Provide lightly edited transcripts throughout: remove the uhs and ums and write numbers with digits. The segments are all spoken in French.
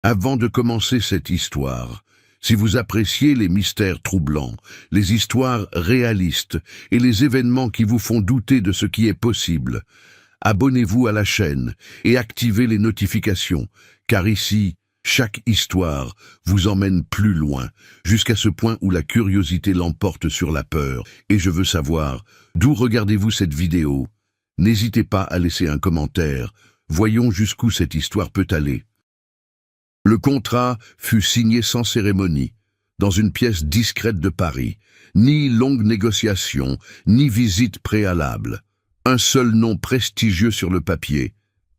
Avant de commencer cette histoire, si vous appréciez les mystères troublants, les histoires réalistes et les événements qui vous font douter de ce qui est possible, abonnez-vous à la chaîne et activez les notifications, car ici, chaque histoire vous emmène plus loin, jusqu'à ce point où la curiosité l'emporte sur la peur. Et je veux savoir, d'où regardez-vous cette vidéo? N'hésitez pas à laisser un commentaire. Voyons jusqu'où cette histoire peut aller. Le contrat fut signé sans cérémonie, dans une pièce discrète de Paris. Ni longue négociation, ni visite préalable. Un seul nom prestigieux sur le papier,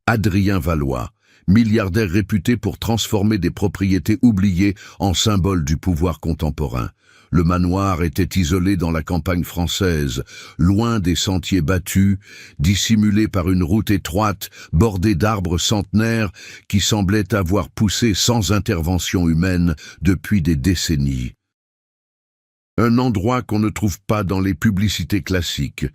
Adrien Valois, milliardaire réputé pour transformer des propriétés oubliées en symboles du pouvoir contemporain. Le manoir était isolé dans la campagne française, loin des sentiers battus, dissimulé par une route étroite, bordée d'arbres centenaires qui semblaient avoir poussé sans intervention humaine depuis des décennies. Un endroit qu'on ne trouve pas dans les publicités classiques,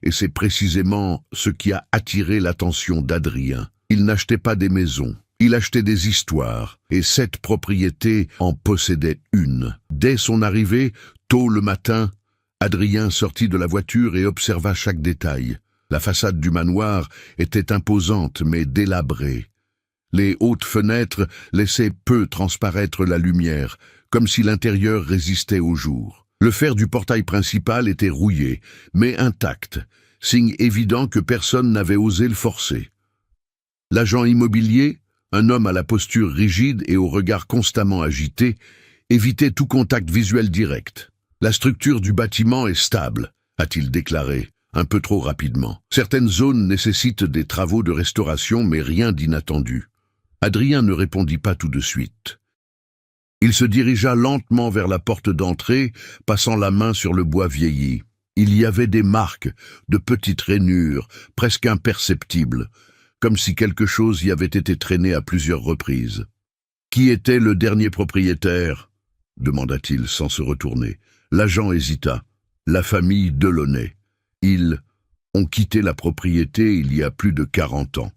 et c'est précisément ce qui a attiré l'attention d'Adrien. Il n'achetait pas des maisons, il achetait des histoires, et cette propriété en possédait une. Dès son arrivée, tôt le matin, Adrien sortit de la voiture et observa chaque détail. La façade du manoir était imposante mais délabrée. Les hautes fenêtres laissaient peu transparaître la lumière, comme si l'intérieur résistait au jour. Le fer du portail principal était rouillé, mais intact, signe évident que personne n'avait osé le forcer. L'agent immobilier, un homme à la posture rigide et au regard constamment agité, évitait tout contact visuel direct. « La structure du bâtiment est stable », a-t-il déclaré, un peu trop rapidement. Certaines zones nécessitent des travaux de restauration, mais rien d'inattendu. Adrien ne répondit pas tout de suite. Il se dirigea lentement vers la porte d'entrée, passant la main sur le bois vieilli. Il y avait des marques, de petites rainures, presque imperceptibles, comme si quelque chose y avait été traîné à plusieurs reprises. « Qui était le dernier propriétaire ?» demanda-t-il sans se retourner. L'agent hésita. « La famille Delaunay. Ils ont quitté la propriété il y a plus de 40 ans.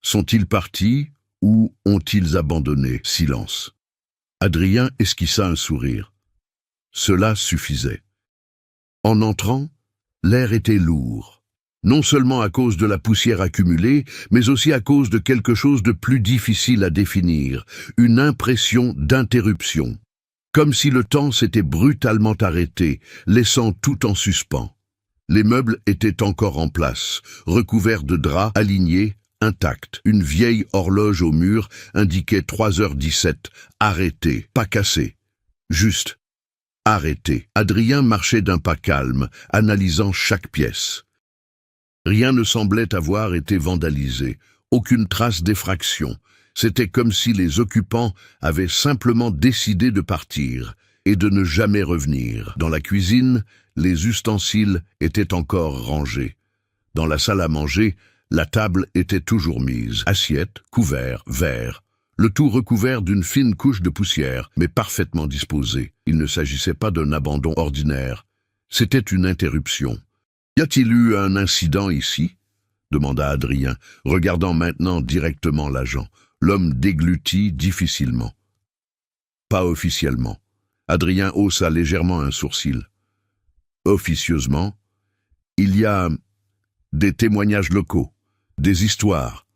Sont-ils partis ou ont-ils abandonné ?» Silence. Adrien esquissa un sourire. Cela suffisait. En entrant, l'air était lourd. Non seulement à cause de la poussière accumulée, mais aussi à cause de quelque chose de plus difficile à définir, une impression d'interruption. Comme si le temps s'était brutalement arrêté, laissant tout en suspens. Les meubles étaient encore en place, recouverts de draps alignés, intacts. Une vieille horloge au mur indiquait 3h17, arrêté, pas cassé, juste arrêté. Adrien marchait d'un pas calme, analysant chaque pièce. Rien ne semblait avoir été vandalisé, aucune trace d'effraction. C'était comme si les occupants avaient simplement décidé de partir et de ne jamais revenir. Dans la cuisine, les ustensiles étaient encore rangés. Dans la salle à manger, la table était toujours mise. Assiettes, couverts, verres, le tout recouvert d'une fine couche de poussière, mais parfaitement disposé. Il ne s'agissait pas d'un abandon ordinaire. C'était une interruption. « Y a-t-il eu un incident ici ?» demanda Adrien, regardant maintenant directement l'agent. L'homme déglutit difficilement. « Pas officiellement. » Adrien haussa légèrement un sourcil. « Officieusement, il y a des témoignages locaux, des histoires,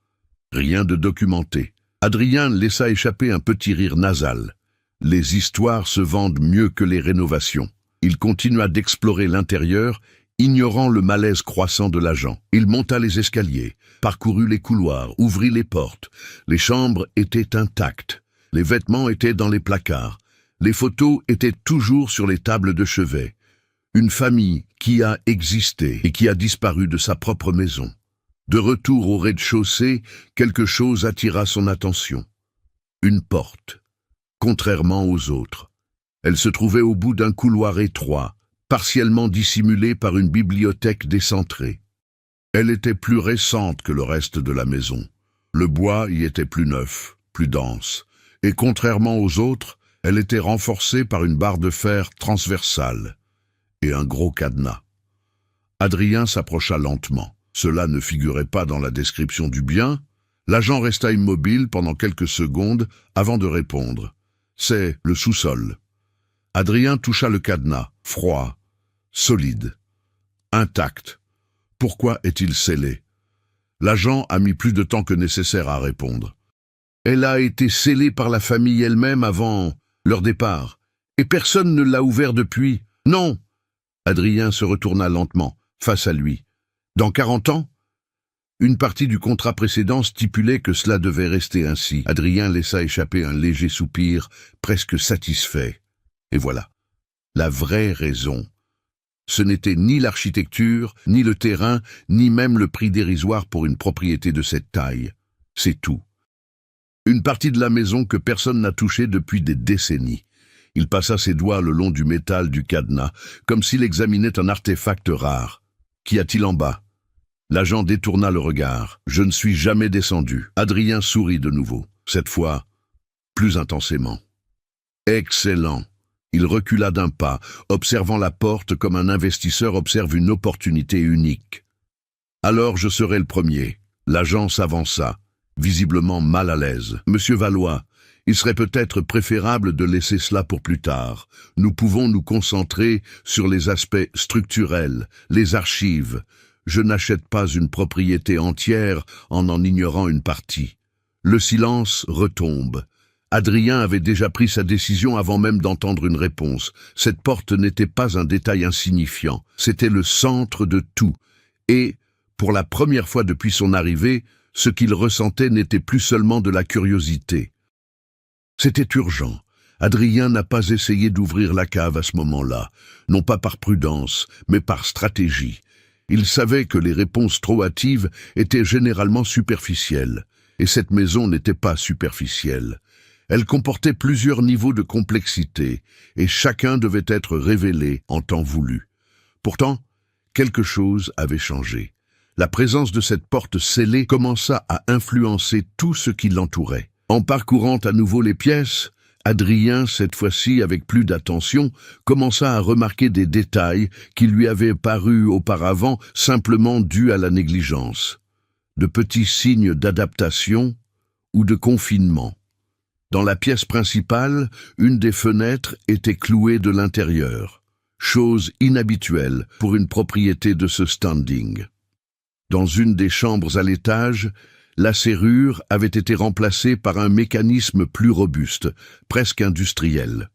rien de documenté. » Adrien laissa échapper un petit rire nasal. « Les histoires se vendent mieux que les rénovations. » Il continua d'explorer l'intérieur, ignorant le malaise croissant de l'agent. Il monta les escaliers, parcourut les couloirs, ouvrit les portes. Les chambres étaient intactes. Les vêtements étaient dans les placards. Les photos étaient toujours sur les tables de chevet. Une famille qui a existé et qui a disparu de sa propre maison. De retour au rez-de-chaussée, quelque chose attira son attention. Une porte. Contrairement aux autres. Elle se trouvait au bout d'un couloir étroit, partiellement dissimulée par une bibliothèque décentrée. Elle était plus récente que le reste de la maison. Le bois y était plus neuf, plus dense, et contrairement aux autres, elle était renforcée par une barre de fer transversale et un gros cadenas. Adrien s'approcha lentement. Cela ne figurait pas dans la description du bien. L'agent resta immobile pendant quelques secondes avant de répondre. « C'est le sous-sol. » Adrien toucha le cadenas, froid, solide, intact. Pourquoi est-il scellé? L'agent a mis plus de temps que nécessaire à répondre. Elle a été scellée par la famille elle-même avant leur départ, et personne ne l'a ouvert depuis. Non! Adrien se retourna lentement, face à lui. Dans 40 ans? Une partie du contrat précédent stipulait que cela devait rester ainsi. Adrien laissa échapper un léger soupir, presque satisfait. Et voilà, la vraie raison. Ce n'était ni l'architecture, ni le terrain, ni même le prix dérisoire pour une propriété de cette taille. C'est tout. Une partie de la maison que personne n'a touchée depuis des décennies. Il passa ses doigts le long du métal du cadenas, comme s'il examinait un artefact rare. Qu'y a-t-il en bas? L'agent détourna le regard. « Je ne suis jamais descendu. » Adrien sourit de nouveau, cette fois plus intensément. « Excellent !» Il recula d'un pas, observant la porte comme un investisseur observe une opportunité unique. « Alors je serai le premier. » L'agent s'avança, visiblement mal à l'aise. « Monsieur Valois, il serait peut-être préférable de laisser cela pour plus tard. Nous pouvons nous concentrer sur les aspects structurels, les archives. Je n'achète pas une propriété entière en ignorant une partie. » Le silence retombe. Adrien avait déjà pris sa décision avant même d'entendre une réponse. Cette porte n'était pas un détail insignifiant, c'était le centre de tout. Et, pour la première fois depuis son arrivée, ce qu'il ressentait n'était plus seulement de la curiosité. C'était urgent. Adrien n'a pas essayé d'ouvrir la cave à ce moment-là, non pas par prudence, mais par stratégie. Il savait que les réponses trop hâtives étaient généralement superficielles, et cette maison n'était pas superficielle. Elle comportait plusieurs niveaux de complexité, et chacun devait être révélé en temps voulu. Pourtant, quelque chose avait changé. La présence de cette porte scellée commença à influencer tout ce qui l'entourait. En parcourant à nouveau les pièces, Adrien, cette fois-ci avec plus d'attention, commença à remarquer des détails qui lui avaient paru auparavant simplement dus à la négligence. De petits signes d'adaptation ou de confinement. Dans la pièce principale, une des fenêtres était clouée de l'intérieur, chose inhabituelle pour une propriété de ce standing. Dans une des chambres à l'étage, la serrure avait été remplacée par un mécanisme plus robuste, presque industriel.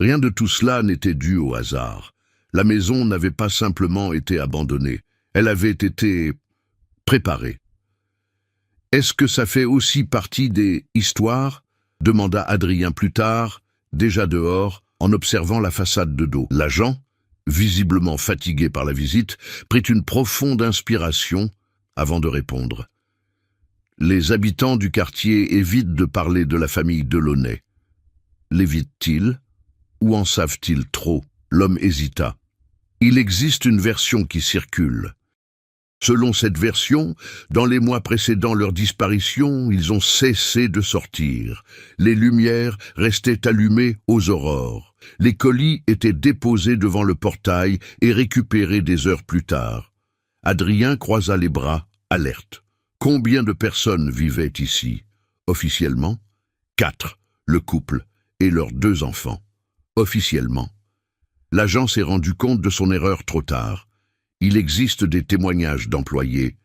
Rien de tout cela n'était dû au hasard. La maison n'avait pas simplement été abandonnée, elle avait été préparée. « Est-ce que ça fait aussi partie des histoires ?» demanda Adrien plus tard, déjà dehors, en observant la façade de dos. L'agent, visiblement fatigué par la visite, prit une profonde inspiration avant de répondre. Les habitants du quartier évitent de parler de la famille Delaunay. L'évitent-ils? Ou en savent-ils trop? L'homme hésita. Il existe une version qui circule. Selon cette version, dans les mois précédant leur disparition, ils ont cessé de sortir. Les lumières restaient allumées aux aurores. Les colis étaient déposés devant le portail et récupérés des heures plus tard. Adrien croisa les bras, alerte. Combien de personnes vivaient ici? Officiellement, 4, le couple et leurs 2 enfants. Officiellement. L'agent s'est rendu compte de son erreur trop tard. Il existe des témoignages d'employés,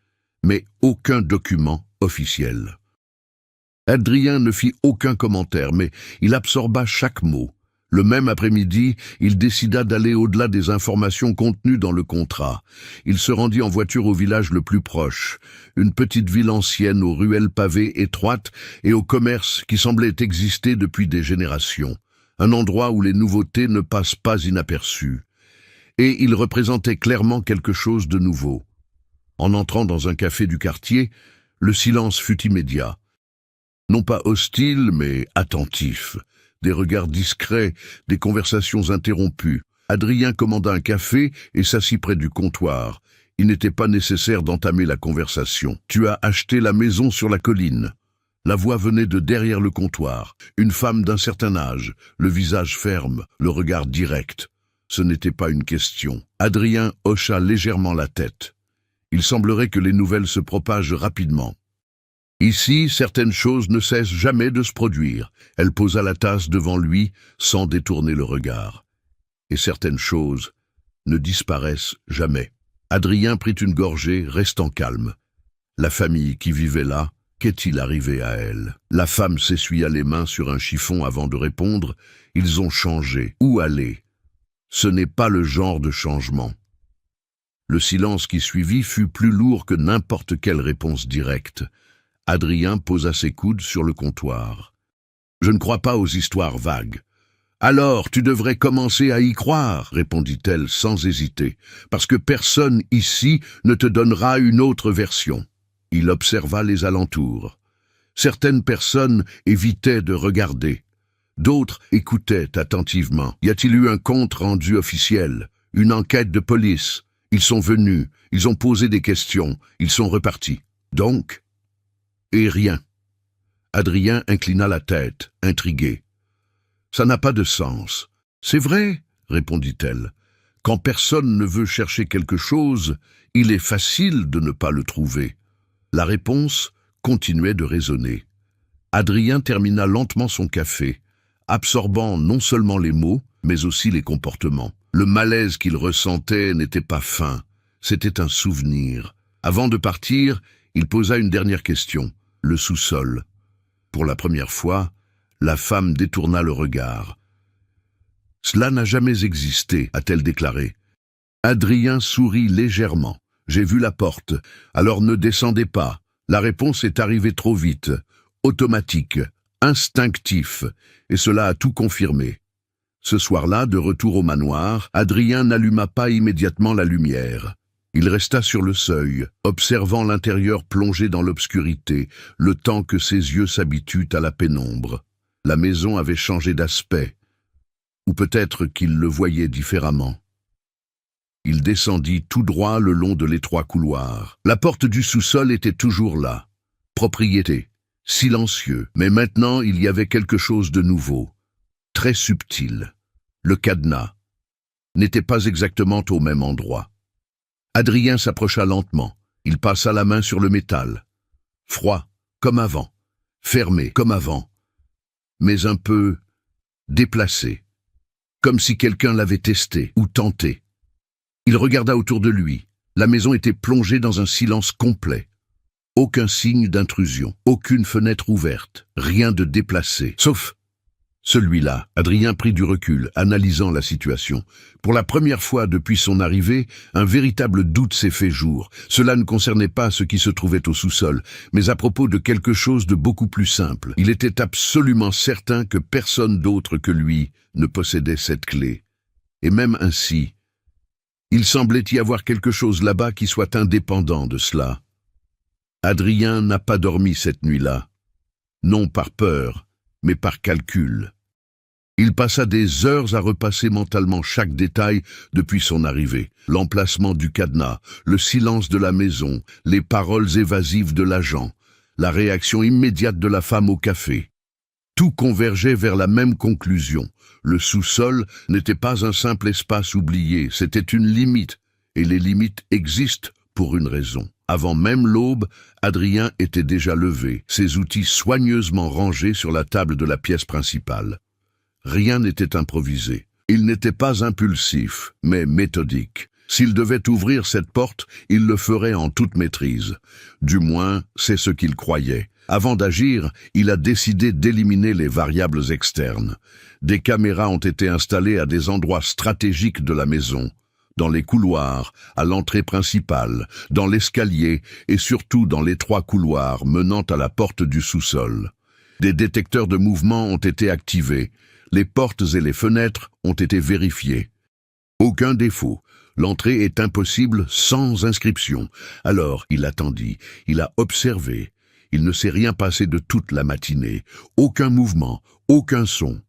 mais aucun document officiel. Adrien ne fit aucun commentaire, mais il absorba chaque mot. Le même après-midi, il décida d'aller au-delà des informations contenues dans le contrat. Il se rendit en voiture au village le plus proche, une petite ville ancienne aux ruelles pavées étroites et au commerce qui semblait exister depuis des générations. Un endroit où les nouveautés ne passent pas inaperçues. Et il représentait clairement quelque chose de nouveau. En entrant dans un café du quartier, le silence fut immédiat. Non pas hostile, mais attentif. Des regards discrets, des conversations interrompues. Adrien commanda un café et s'assit près du comptoir. Il n'était pas nécessaire d'entamer la conversation. « Tu as acheté la maison sur la colline ?» La voix venait de derrière le comptoir. Une femme d'un certain âge, le visage ferme, le regard direct. Ce n'était pas une question. Adrien hocha légèrement la tête. Il semblerait que les nouvelles se propagent rapidement. Ici, certaines choses ne cessent jamais de se produire. Elle posa la tasse devant lui sans détourner le regard. Et certaines choses ne disparaissent jamais. Adrien prit une gorgée, restant calme. La famille qui vivait là, qu'est-il arrivé à elle? La femme s'essuya les mains sur un chiffon avant de répondre. Ils ont changé. Où aller? Ce n'est pas le genre de changement. Le silence qui suivit fut plus lourd que n'importe quelle réponse directe. Adrien posa ses coudes sur le comptoir. « Je ne crois pas aux histoires vagues. »« Alors, tu devrais commencer à y croire, » répondit-elle sans hésiter, « parce que personne ici ne te donnera une autre version. » Il observa les alentours. Certaines personnes évitaient de regarder. D'autres écoutaient attentivement. Y a-t-il eu un compte rendu officiel? Une enquête de police? Ils sont venus, ils ont posé des questions, ils sont repartis. Donc? Et rien. Adrien inclina la tête, intrigué. Ça n'a pas de sens. C'est vrai, répondit-elle. Quand personne ne veut chercher quelque chose, il est facile de ne pas le trouver. La réponse continuait de résonner. Adrien termina lentement son café, absorbant non seulement les mots, mais aussi les comportements. Le malaise qu'il ressentait n'était pas fin, c'était un souvenir. Avant de partir, il posa une dernière question, le sous-sol. Pour la première fois, la femme détourna le regard. « Cela n'a jamais existé », a-t-elle déclaré. Adrien sourit légèrement. « J'ai vu la porte, alors ne descendez pas. La réponse est arrivée trop vite, automatique, instinctif, et cela a tout confirmé. » Ce soir-là, de retour au manoir, Adrien n'alluma pas immédiatement la lumière. Il resta sur le seuil, observant l'intérieur plongé dans l'obscurité, le temps que ses yeux s'habituent à la pénombre. La maison avait changé d'aspect, ou peut-être qu'il le voyait différemment. Il descendit tout droit le long de l'étroit couloir. La porte du sous-sol était toujours là. Propriété, silencieux, mais maintenant il y avait quelque chose de nouveau, très subtil. Le cadenas n'était pas exactement au même endroit. Adrien s'approcha lentement. Il passa la main sur le métal. Froid, comme avant. Fermé, comme avant. Mais un peu déplacé. Comme si quelqu'un l'avait testé ou tenté. Il regarda autour de lui. La maison était plongée dans un silence complet. Aucun signe d'intrusion, aucune fenêtre ouverte, rien de déplacé, sauf celui-là. Adrien prit du recul, analysant la situation. Pour la première fois depuis son arrivée, un véritable doute s'est fait jour. Cela ne concernait pas ce qui se trouvait au sous-sol, mais à propos de quelque chose de beaucoup plus simple. Il était absolument certain que personne d'autre que lui ne possédait cette clé. Et même ainsi, il semblait y avoir quelque chose là-bas qui soit indépendant de cela. Adrien n'a pas dormi cette nuit-là. Non par peur, mais par calcul. Il passa des heures à repasser mentalement chaque détail depuis son arrivée. L'emplacement du cadenas, le silence de la maison, les paroles évasives de l'agent, la réaction immédiate de la femme au café. Tout convergeait vers la même conclusion. Le sous-sol n'était pas un simple espace oublié, c'était une limite, et les limites existent pour une raison. Avant même l'aube, Adrien était déjà levé, ses outils soigneusement rangés sur la table de la pièce principale. Rien n'était improvisé. Il n'était pas impulsif, mais méthodique. S'il devait ouvrir cette porte, il le ferait en toute maîtrise. Du moins, c'est ce qu'il croyait. Avant d'agir, il a décidé d'éliminer les variables externes. Des caméras ont été installées à des endroits stratégiques de la maison. Dans les couloirs, à l'entrée principale, dans l'escalier et surtout dans l'étroit couloir menant à la porte du sous-sol. Des détecteurs de mouvement ont été activés, les portes et les fenêtres ont été vérifiées. Aucun défaut, l'entrée est impossible sans inscription. Alors il attendit, il a observé, il ne s'est rien passé de toute la matinée, aucun mouvement, aucun son.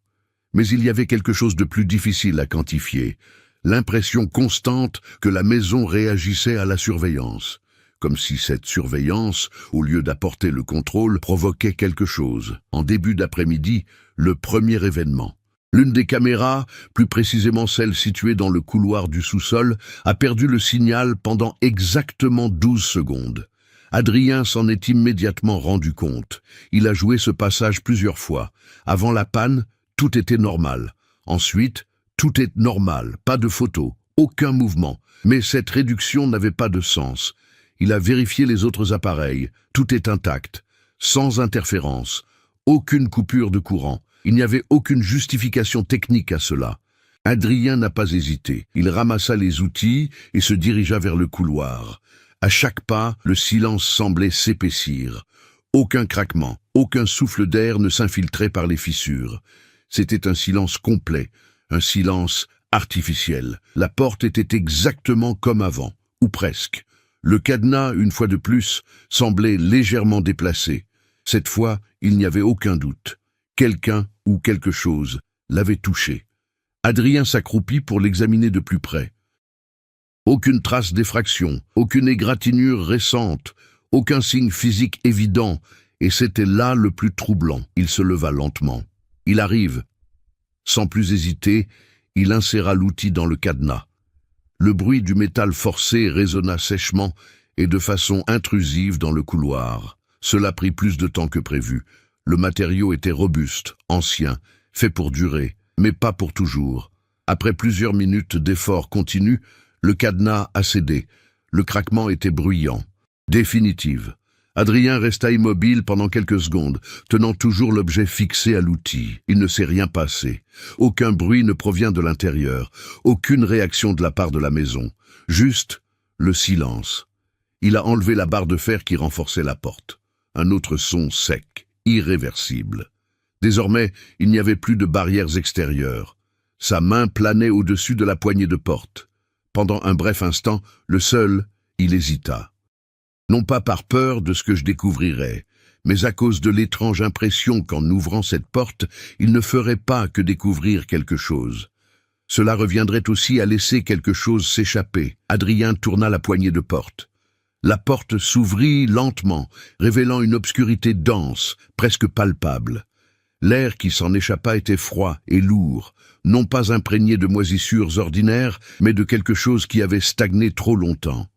Mais il y avait quelque chose de plus difficile à quantifier. L'impression constante que la maison réagissait à la surveillance, comme si cette surveillance, au lieu d'apporter le contrôle, provoquait quelque chose. En début d'après-midi, le premier événement. L'une des caméras, plus précisément celle située dans le couloir du sous-sol, a perdu le signal pendant exactement 12 secondes. Adrien s'en est immédiatement rendu compte. Il a joué ce passage plusieurs fois. Avant la panne, tout était normal. Ensuite, tout est normal, pas de photo, aucun mouvement. Mais cette réduction n'avait pas de sens. Il a vérifié les autres appareils. Tout est intact, sans interférence, aucune coupure de courant. Il n'y avait aucune justification technique à cela. Adrien n'a pas hésité. Il ramassa les outils et se dirigea vers le couloir. À chaque pas, le silence semblait s'épaissir. Aucun craquement, aucun souffle d'air ne s'infiltrait par les fissures. C'était un silence complet, un silence artificiel. La porte était exactement comme avant, ou presque. Le cadenas, une fois de plus, semblait légèrement déplacé. Cette fois, il n'y avait aucun doute. Quelqu'un ou quelque chose l'avait touché. Adrien s'accroupit pour l'examiner de plus près. Aucune trace d'effraction, aucune égratignure récente, aucun signe physique évident, et c'était là le plus troublant. Il se leva lentement. Il arrive. Sans plus hésiter, il inséra l'outil dans le cadenas. Le bruit du métal forcé résonna sèchement et de façon intrusive dans le couloir. Cela prit plus de temps que prévu. Le matériau était robuste, ancien, fait pour durer, mais pas pour toujours. Après plusieurs minutes d'efforts continus, le cadenas a cédé. Le craquement était bruyant. Définitive. Adrien resta immobile pendant quelques secondes, tenant toujours l'objet fixé à l'outil. Il ne s'est rien passé. Aucun bruit ne provient de l'intérieur, aucune réaction de la part de la maison. Juste le silence. Il a enlevé la barre de fer qui renforçait la porte. Un autre son sec, irréversible. Désormais, il n'y avait plus de barrières extérieures. Sa main planait au-dessus de la poignée de porte. Pendant un bref instant, le seul, il hésita. Non pas par peur de ce que je découvrirais, mais à cause de l'étrange impression qu'en ouvrant cette porte, il ne ferait pas que découvrir quelque chose. Cela reviendrait aussi à laisser quelque chose s'échapper. Adrien tourna la poignée de porte. La porte s'ouvrit lentement, révélant une obscurité dense, presque palpable. L'air qui s'en échappa était froid et lourd, non pas imprégné de moisissures ordinaires, mais de quelque chose qui avait stagné trop longtemps.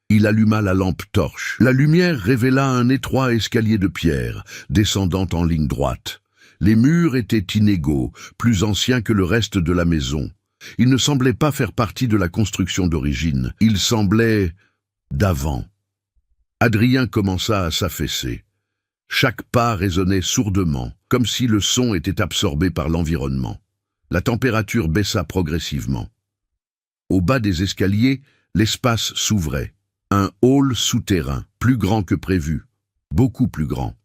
Il alluma la lampe torche. La lumière révéla un étroit escalier de pierre, descendant en ligne droite. Les murs étaient inégaux, plus anciens que le reste de la maison. Ils ne semblaient pas faire partie de la construction d'origine. Ils semblaient d'avant. Adrien commença à s'affaisser. Chaque pas résonnait sourdement, comme si le son était absorbé par l'environnement. La température baissa progressivement. Au bas des escaliers, l'espace s'ouvrait. Un hall souterrain, plus grand que prévu, beaucoup plus grand.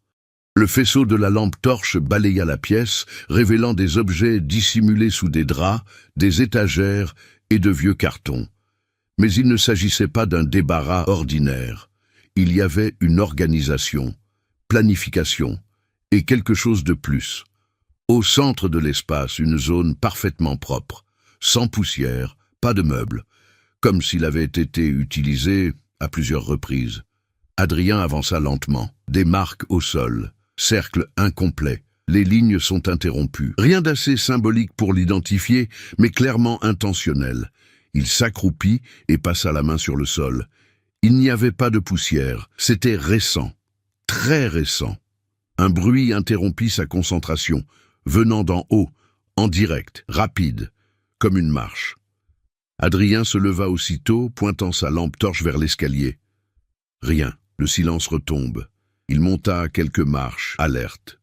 Le faisceau de la lampe torche balaya la pièce, révélant des objets dissimulés sous des draps, des étagères et de vieux cartons. Mais il ne s'agissait pas d'un débarras ordinaire. Il y avait une organisation, planification et quelque chose de plus. Au centre de l'espace, une zone parfaitement propre, sans poussière, pas de meubles, comme s'il avait été utilisé à plusieurs reprises. Adrien avança lentement. Des marques au sol. Cercle incomplet. Les lignes sont interrompues. Rien d'assez symbolique pour l'identifier, mais clairement intentionnel. Il s'accroupit et passa la main sur le sol. Il n'y avait pas de poussière. C'était récent. Très récent. Un bruit interrompit sa concentration, venant d'en haut, en direct, rapide, comme une marche. Adrien se leva aussitôt, pointant sa lampe torche vers l'escalier. Rien, le silence retombe. Il monta quelques marches, alerte.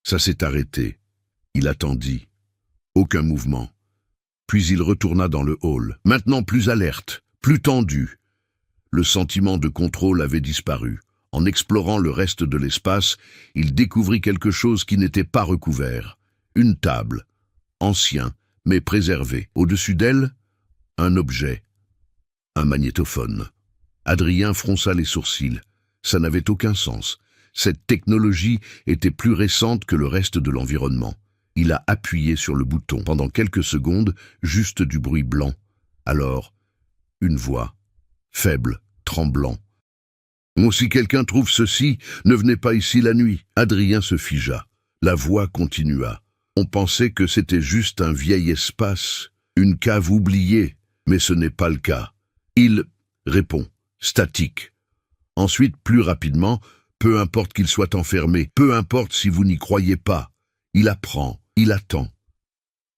Ça s'est arrêté. Il attendit. Aucun mouvement. Puis il retourna dans le hall, maintenant plus alerte, plus tendu. Le sentiment de contrôle avait disparu. En explorant le reste de l'espace, il découvrit quelque chose qui n'était pas recouvert. Une table, ancien, mais préservé. Au-dessus d'elle, un objet, un magnétophone. Adrien fronça les sourcils. Ça n'avait aucun sens. Cette technologie était plus récente que le reste de l'environnement. Il a appuyé sur le bouton. Pendant quelques secondes, juste du bruit blanc. Alors, une voix, faible, tremblant. « Oh, si quelqu'un trouve ceci, ne venez pas ici la nuit. » Adrien se figea. La voix continua. On pensait que c'était juste un vieil espace, une cave oubliée. Mais ce n'est pas le cas. Il répond, statique. Ensuite, plus rapidement, peu importe qu'il soit enfermé, peu importe si vous n'y croyez pas, il apprend, il attend.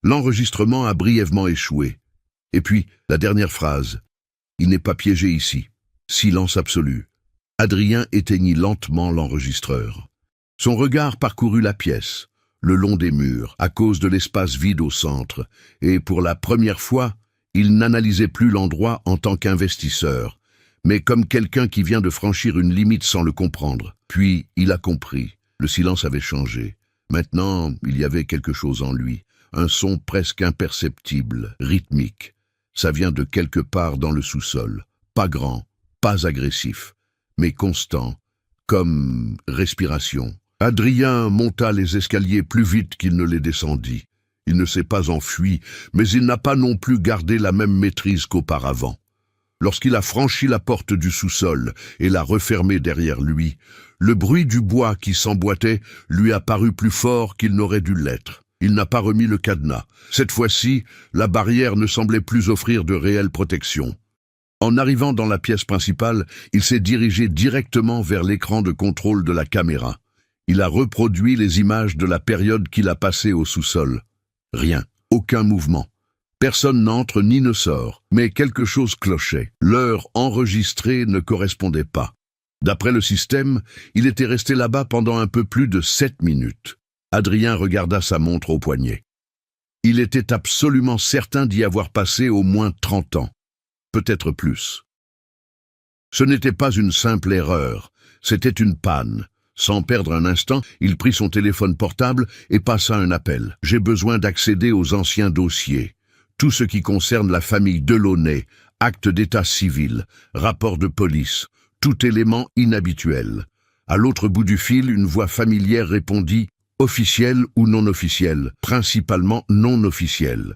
L'enregistrement a brièvement échoué. Et puis, la dernière phrase. Il n'est pas piégé ici. Silence absolu. Adrien éteignit lentement l'enregistreur. Son regard parcourut la pièce, le long des murs, à cause de l'espace vide au centre, et pour la première fois, il n'analysait plus l'endroit en tant qu'investisseur, mais comme quelqu'un qui vient de franchir une limite sans le comprendre. Puis, il a compris. Le silence avait changé. Maintenant, il y avait quelque chose en lui, un son presque imperceptible, rythmique. Ça vient de quelque part dans le sous-sol, pas grand, pas agressif, mais constant, comme respiration. Adrien monta les escaliers plus vite qu'il ne les descendit. Il ne s'est pas enfui, mais il n'a pas non plus gardé la même maîtrise qu'auparavant. Lorsqu'il a franchi la porte du sous-sol et l'a refermée derrière lui, le bruit du bois qui s'emboîtait lui a paru plus fort qu'il n'aurait dû l'être. Il n'a pas remis le cadenas. Cette fois-ci, la barrière ne semblait plus offrir de réelle protection. En arrivant dans la pièce principale, il s'est dirigé directement vers l'écran de contrôle de la caméra. Il a reproduit les images de la période qu'il a passée au sous-sol. Rien, aucun mouvement. Personne n'entre ni ne sort, mais quelque chose clochait. L'heure enregistrée ne correspondait pas. D'après le système, il était resté là-bas pendant un peu plus de 7 minutes. Adrien regarda sa montre au poignet. Il était absolument certain d'y avoir passé au moins 30 ans, peut-être plus. Ce n'était pas une simple erreur, c'était une panne. Sans perdre un instant, il prit son téléphone portable et passa un appel. « J'ai besoin d'accéder aux anciens dossiers. Tout ce qui concerne la famille Delaunay, acte d'état civil, rapport de police, tout élément inhabituel. » À l'autre bout du fil, une voix familière répondit « Officiel ou non officiel, principalement non officiel. »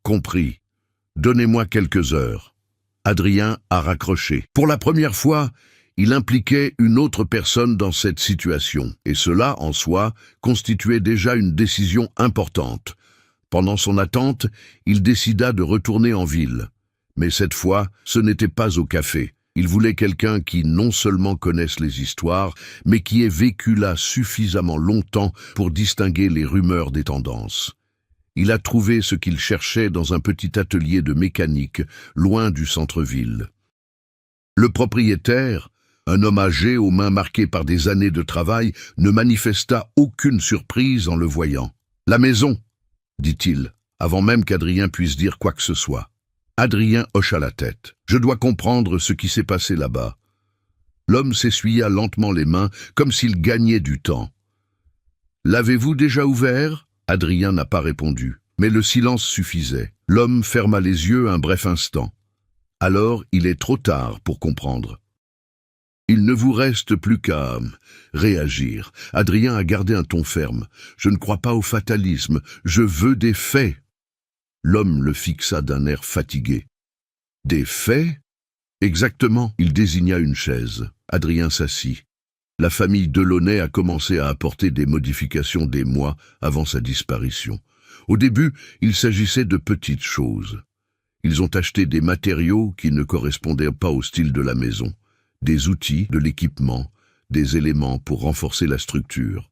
Compris. Donnez-moi quelques heures. Adrien a raccroché. Pour la première fois, il impliquait une autre personne dans cette situation, et cela, en soi, constituait déjà une décision importante. Pendant son attente, il décida de retourner en ville. Mais cette fois, ce n'était pas au café. Il voulait quelqu'un qui non seulement connaisse les histoires, mais qui ait vécu là suffisamment longtemps pour distinguer les rumeurs des tendances. Il a trouvé ce qu'il cherchait dans un petit atelier de mécanique, loin du centre-ville. Le propriétaire, un homme âgé aux mains marquées par des années de travail, ne manifesta aucune surprise en le voyant. « La maison !» dit-il, avant même qu'Adrien puisse dire quoi que ce soit. Adrien hocha la tête. « Je dois comprendre ce qui s'est passé là-bas. » L'homme s'essuya lentement les mains, comme s'il gagnait du temps. « L'avez-vous déjà ouvert ?» Adrien n'a pas répondu, mais le silence suffisait. L'homme ferma les yeux un bref instant. Alors, il est trop tard pour comprendre. Il ne vous reste plus qu'à réagir. Adrien a gardé un ton ferme. Je ne crois pas au fatalisme. Je veux des faits. L'homme le fixa d'un air fatigué. Des faits ? Exactement. Il désigna une chaise. Adrien s'assit. La famille Delaunay a commencé à apporter des modifications des mois avant sa disparition. Au début, il s'agissait de petites choses. Ils ont acheté des matériaux qui ne correspondaient pas au style de la maison. Des outils, de l'équipement, des éléments pour renforcer la structure.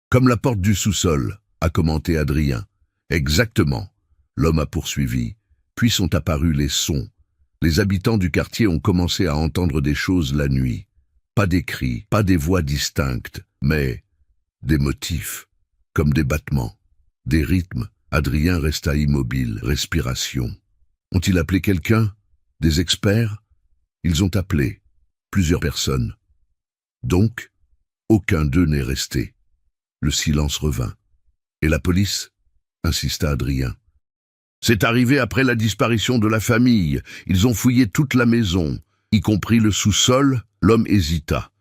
Comme la porte du sous-sol, a commenté Adrien. Exactement, l'homme a poursuivi. Puis sont apparus les sons. Les habitants du quartier ont commencé à entendre des choses la nuit. Pas des cris, pas des voix distinctes, mais des motifs, comme des battements, des rythmes. Adrien resta immobile, respiration. Ont-ils appelé quelqu'un? Des experts? Ils ont appelé plusieurs personnes. Donc, aucun d'eux n'est resté. Le silence revint. Et la police? Insista Adrien. C'est arrivé après la disparition de la famille. Ils ont fouillé toute la maison, y compris le sous-sol. L'homme hésita.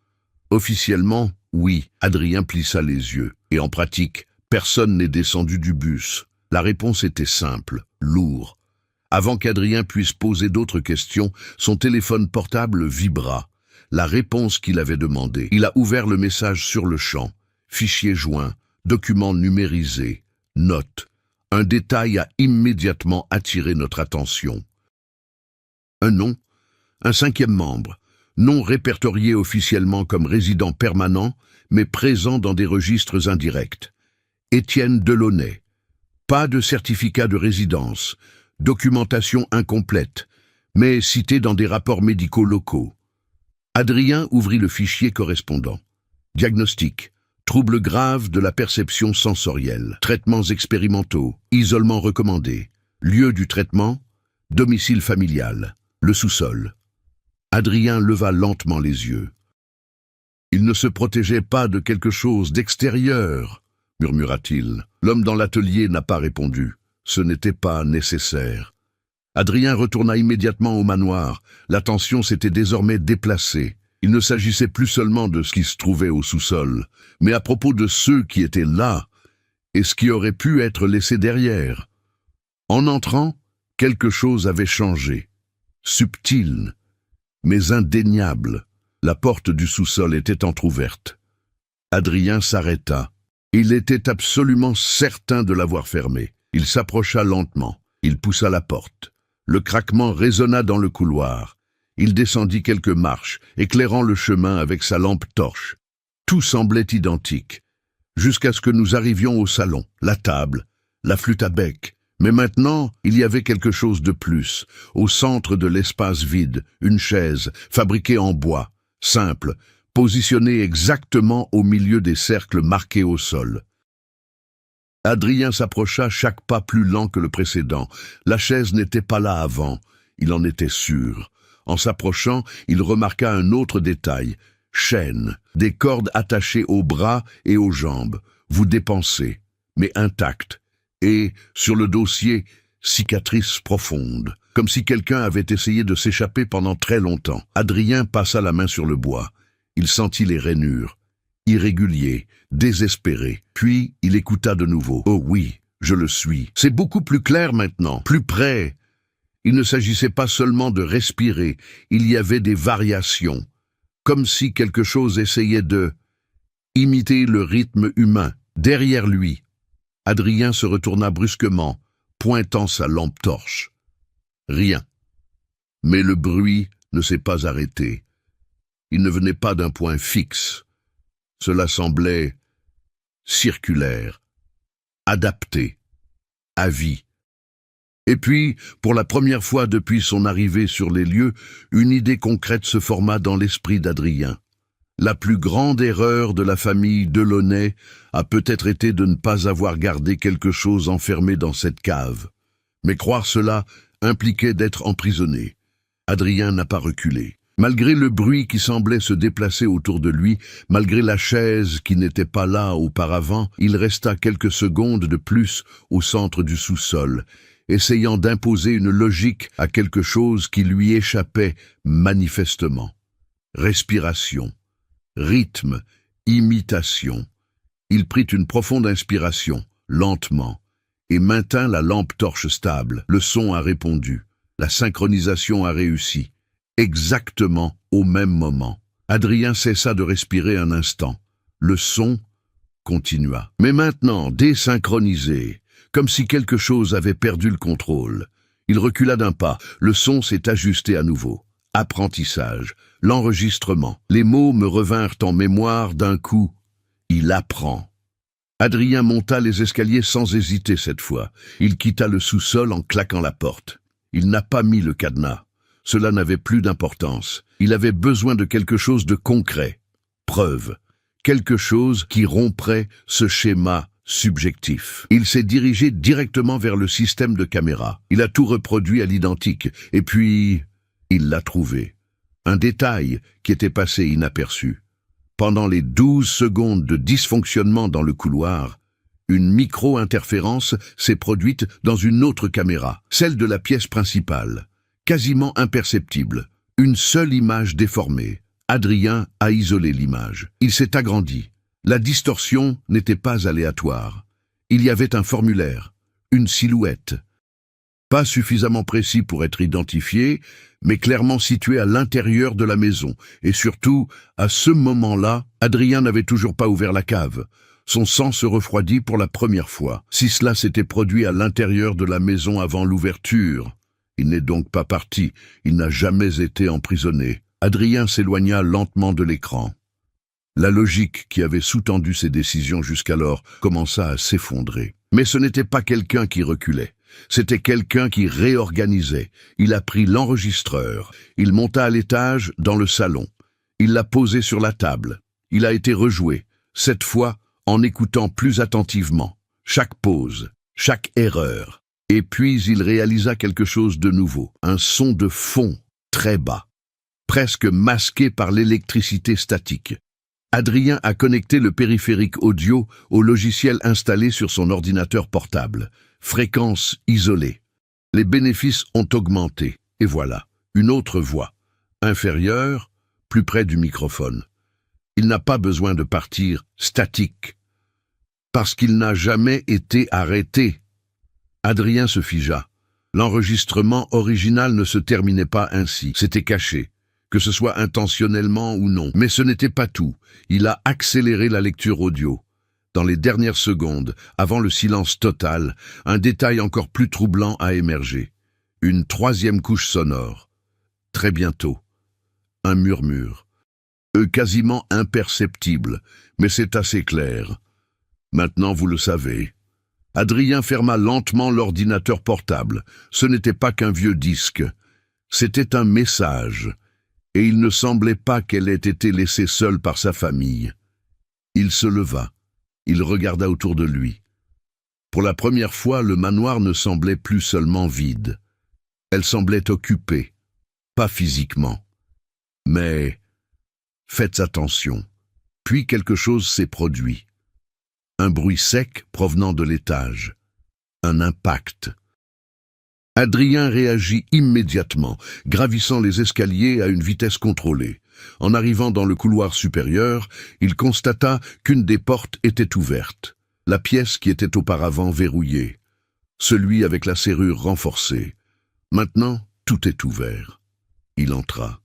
Officiellement, oui. Adrien plissa les yeux. Et en pratique, personne n'est descendu du bus. La réponse était simple, lourd. Avant qu'Adrien puisse poser d'autres questions, son téléphone portable vibra. La réponse qu'il avait demandée. Il a ouvert le message sur le champ. Fichier joint, document numérisé, note. Un détail a immédiatement attiré notre attention. Un nom, un 5e membre. non répertorié officiellement comme résident permanent, mais présent dans des registres indirects. Étienne Delaunay. Pas de certificat de résidence, documentation incomplète, mais cité dans des rapports médicaux locaux. Adrien ouvrit le fichier correspondant. Diagnostic. Troubles graves de la perception sensorielle. Traitements expérimentaux. Isolement recommandé. Lieu du traitement. Domicile familial. Le sous-sol. Adrien leva lentement les yeux. Il ne se protégeait pas de quelque chose d'extérieur, murmura-t-il. L'homme dans l'atelier n'a pas répondu. Ce n'était pas nécessaire. Adrien retourna immédiatement au manoir. L'attention s'était désormais déplacée. Il ne s'agissait plus seulement de ce qui se trouvait au sous-sol, mais à propos de ceux qui étaient là et ce qui aurait pu être laissé derrière. En entrant, quelque chose avait changé. Subtil, mais indéniable. La porte du sous-sol était entr'ouverte. Adrien s'arrêta. Il était absolument certain de l'avoir fermée. Il s'approcha lentement. Il poussa la porte. Le craquement résonna dans le couloir. Il descendit quelques marches, éclairant le chemin avec sa lampe torche. Tout semblait identique, jusqu'à ce que nous arrivions au salon, la table, la flûte à bec. Mais maintenant, il y avait quelque chose de plus. Au centre de l'espace vide, une chaise, fabriquée en bois, simple, positionnée exactement au milieu des cercles marqués au sol. Adrien s'approcha chaque pas plus lent que le précédent. La chaise n'était pas là avant, il en était sûr. En s'approchant, il remarqua un autre détail. Chaîne, des cordes attachées aux bras et aux jambes, vous dépensez, mais intactes. Et, sur le dossier, cicatrice profonde, comme si quelqu'un avait essayé de s'échapper pendant très longtemps. Adrien passa la main sur le bois. Il sentit les rainures, irréguliers, désespérés. Puis, il écouta de nouveau. « Oh oui, je le suis. C'est beaucoup plus clair maintenant, plus près. » Il ne s'agissait pas seulement de respirer, il y avait des variations, comme si quelque chose essayait de imiter le rythme humain. Derrière lui, Adrien se retourna brusquement, pointant sa lampe torche. Rien. Mais le bruit ne s'est pas arrêté. Il ne venait pas d'un point fixe. Cela semblait circulaire, adapté, à vie. Et puis, pour la première fois depuis son arrivée sur les lieux, une idée concrète se forma dans l'esprit d'Adrien. La plus grande erreur de la famille Delaunay a peut-être été de ne pas avoir gardé quelque chose enfermé dans cette cave. Mais croire cela impliquait d'être emprisonné. Adrien n'a pas reculé. Malgré le bruit qui semblait se déplacer autour de lui, malgré la chaise qui n'était pas là auparavant, il resta quelques secondes de plus au centre du sous-sol, essayant d'imposer une logique à quelque chose qui lui échappait manifestement. Respiration, rythme, imitation. Il prit une profonde inspiration, lentement, et maintint la lampe torche stable. Le son a répondu, la synchronisation a réussi, exactement au même moment. Adrien cessa de respirer un instant. Le son continua. Mais maintenant, désynchronisé, comme si quelque chose avait perdu le contrôle. Il recula d'un pas, le son s'est ajusté à nouveau. Apprentissage, l'enregistrement. Les mots me revinrent en mémoire d'un coup. Il apprend. Adrien monta les escaliers sans hésiter cette fois. Il quitta le sous-sol en claquant la porte. Il n'a pas mis le cadenas. Cela n'avait plus d'importance. Il avait besoin de quelque chose de concret. Preuve. Quelque chose qui romprait ce schéma subjectif. Il s'est dirigé directement vers le système de caméra. Il a tout reproduit à l'identique. Et puis, il l'a trouvé. Un détail qui était passé inaperçu. Pendant les 12 secondes de dysfonctionnement dans le couloir, une micro-interférence s'est produite dans une autre caméra, celle de la pièce principale. Quasiment imperceptible. Une seule image déformée. Adrien a isolé l'image. Il s'est agrandi. La distorsion n'était pas aléatoire. Il y avait un formulaire, une silhouette. Pas suffisamment précis pour être identifié, mais clairement situé à l'intérieur de la maison. Et surtout, à ce moment-là, Adrien n'avait toujours pas ouvert la cave. Son sang se refroidit pour la première fois. Si cela s'était produit à l'intérieur de la maison avant l'ouverture, il n'est donc pas parti. Il n'a jamais été emprisonné. Adrien s'éloigna lentement de l'écran. La logique qui avait sous-tendu ses décisions jusqu'alors commença à s'effondrer. Mais ce n'était pas quelqu'un qui reculait. C'était quelqu'un qui réorganisait. Il a pris l'enregistreur. Il monta à l'étage, dans le salon. Il l'a posé sur la table. Il a été rejoué, cette fois en écoutant plus attentivement. Chaque pause, chaque erreur. Et puis il réalisa quelque chose de nouveau. Un son de fond, très bas, presque masqué par l'électricité statique. Adrien a connecté le périphérique audio au logiciel installé sur son ordinateur portable. Fréquence isolée. Les bénéfices ont augmenté. Et voilà, une autre voix. Inférieure, plus près du microphone. Il n'a pas besoin de partir statique. Parce qu'il n'a jamais été arrêté. Adrien se figea. L'enregistrement original ne se terminait pas ainsi. C'était caché. Que ce soit intentionnellement ou non. Mais ce n'était pas tout. Il a accéléré la lecture audio. Dans les dernières secondes, avant le silence total, un détail encore plus troublant a émergé. Une troisième couche sonore. Très bientôt. Un murmure. Quasiment imperceptible, mais c'est assez clair. Maintenant vous le savez. Adrien ferma lentement l'ordinateur portable. Ce n'était pas qu'un vieux disque. C'était un message. Et il ne semblait pas qu'elle ait été laissée seule par sa famille. Il se leva. Il regarda autour de lui. Pour la première fois, le manoir ne semblait plus seulement vide. Elle semblait occupée, pas physiquement. Mais faites attention. Puis quelque chose s'est produit. Un bruit sec provenant de l'étage. Un impact. Adrien réagit immédiatement, gravissant les escaliers à une vitesse contrôlée. En arrivant dans le couloir supérieur, il constata qu'une des portes était ouverte, la pièce qui était auparavant verrouillée, celui avec la serrure renforcée. Maintenant, tout est ouvert. Il entra.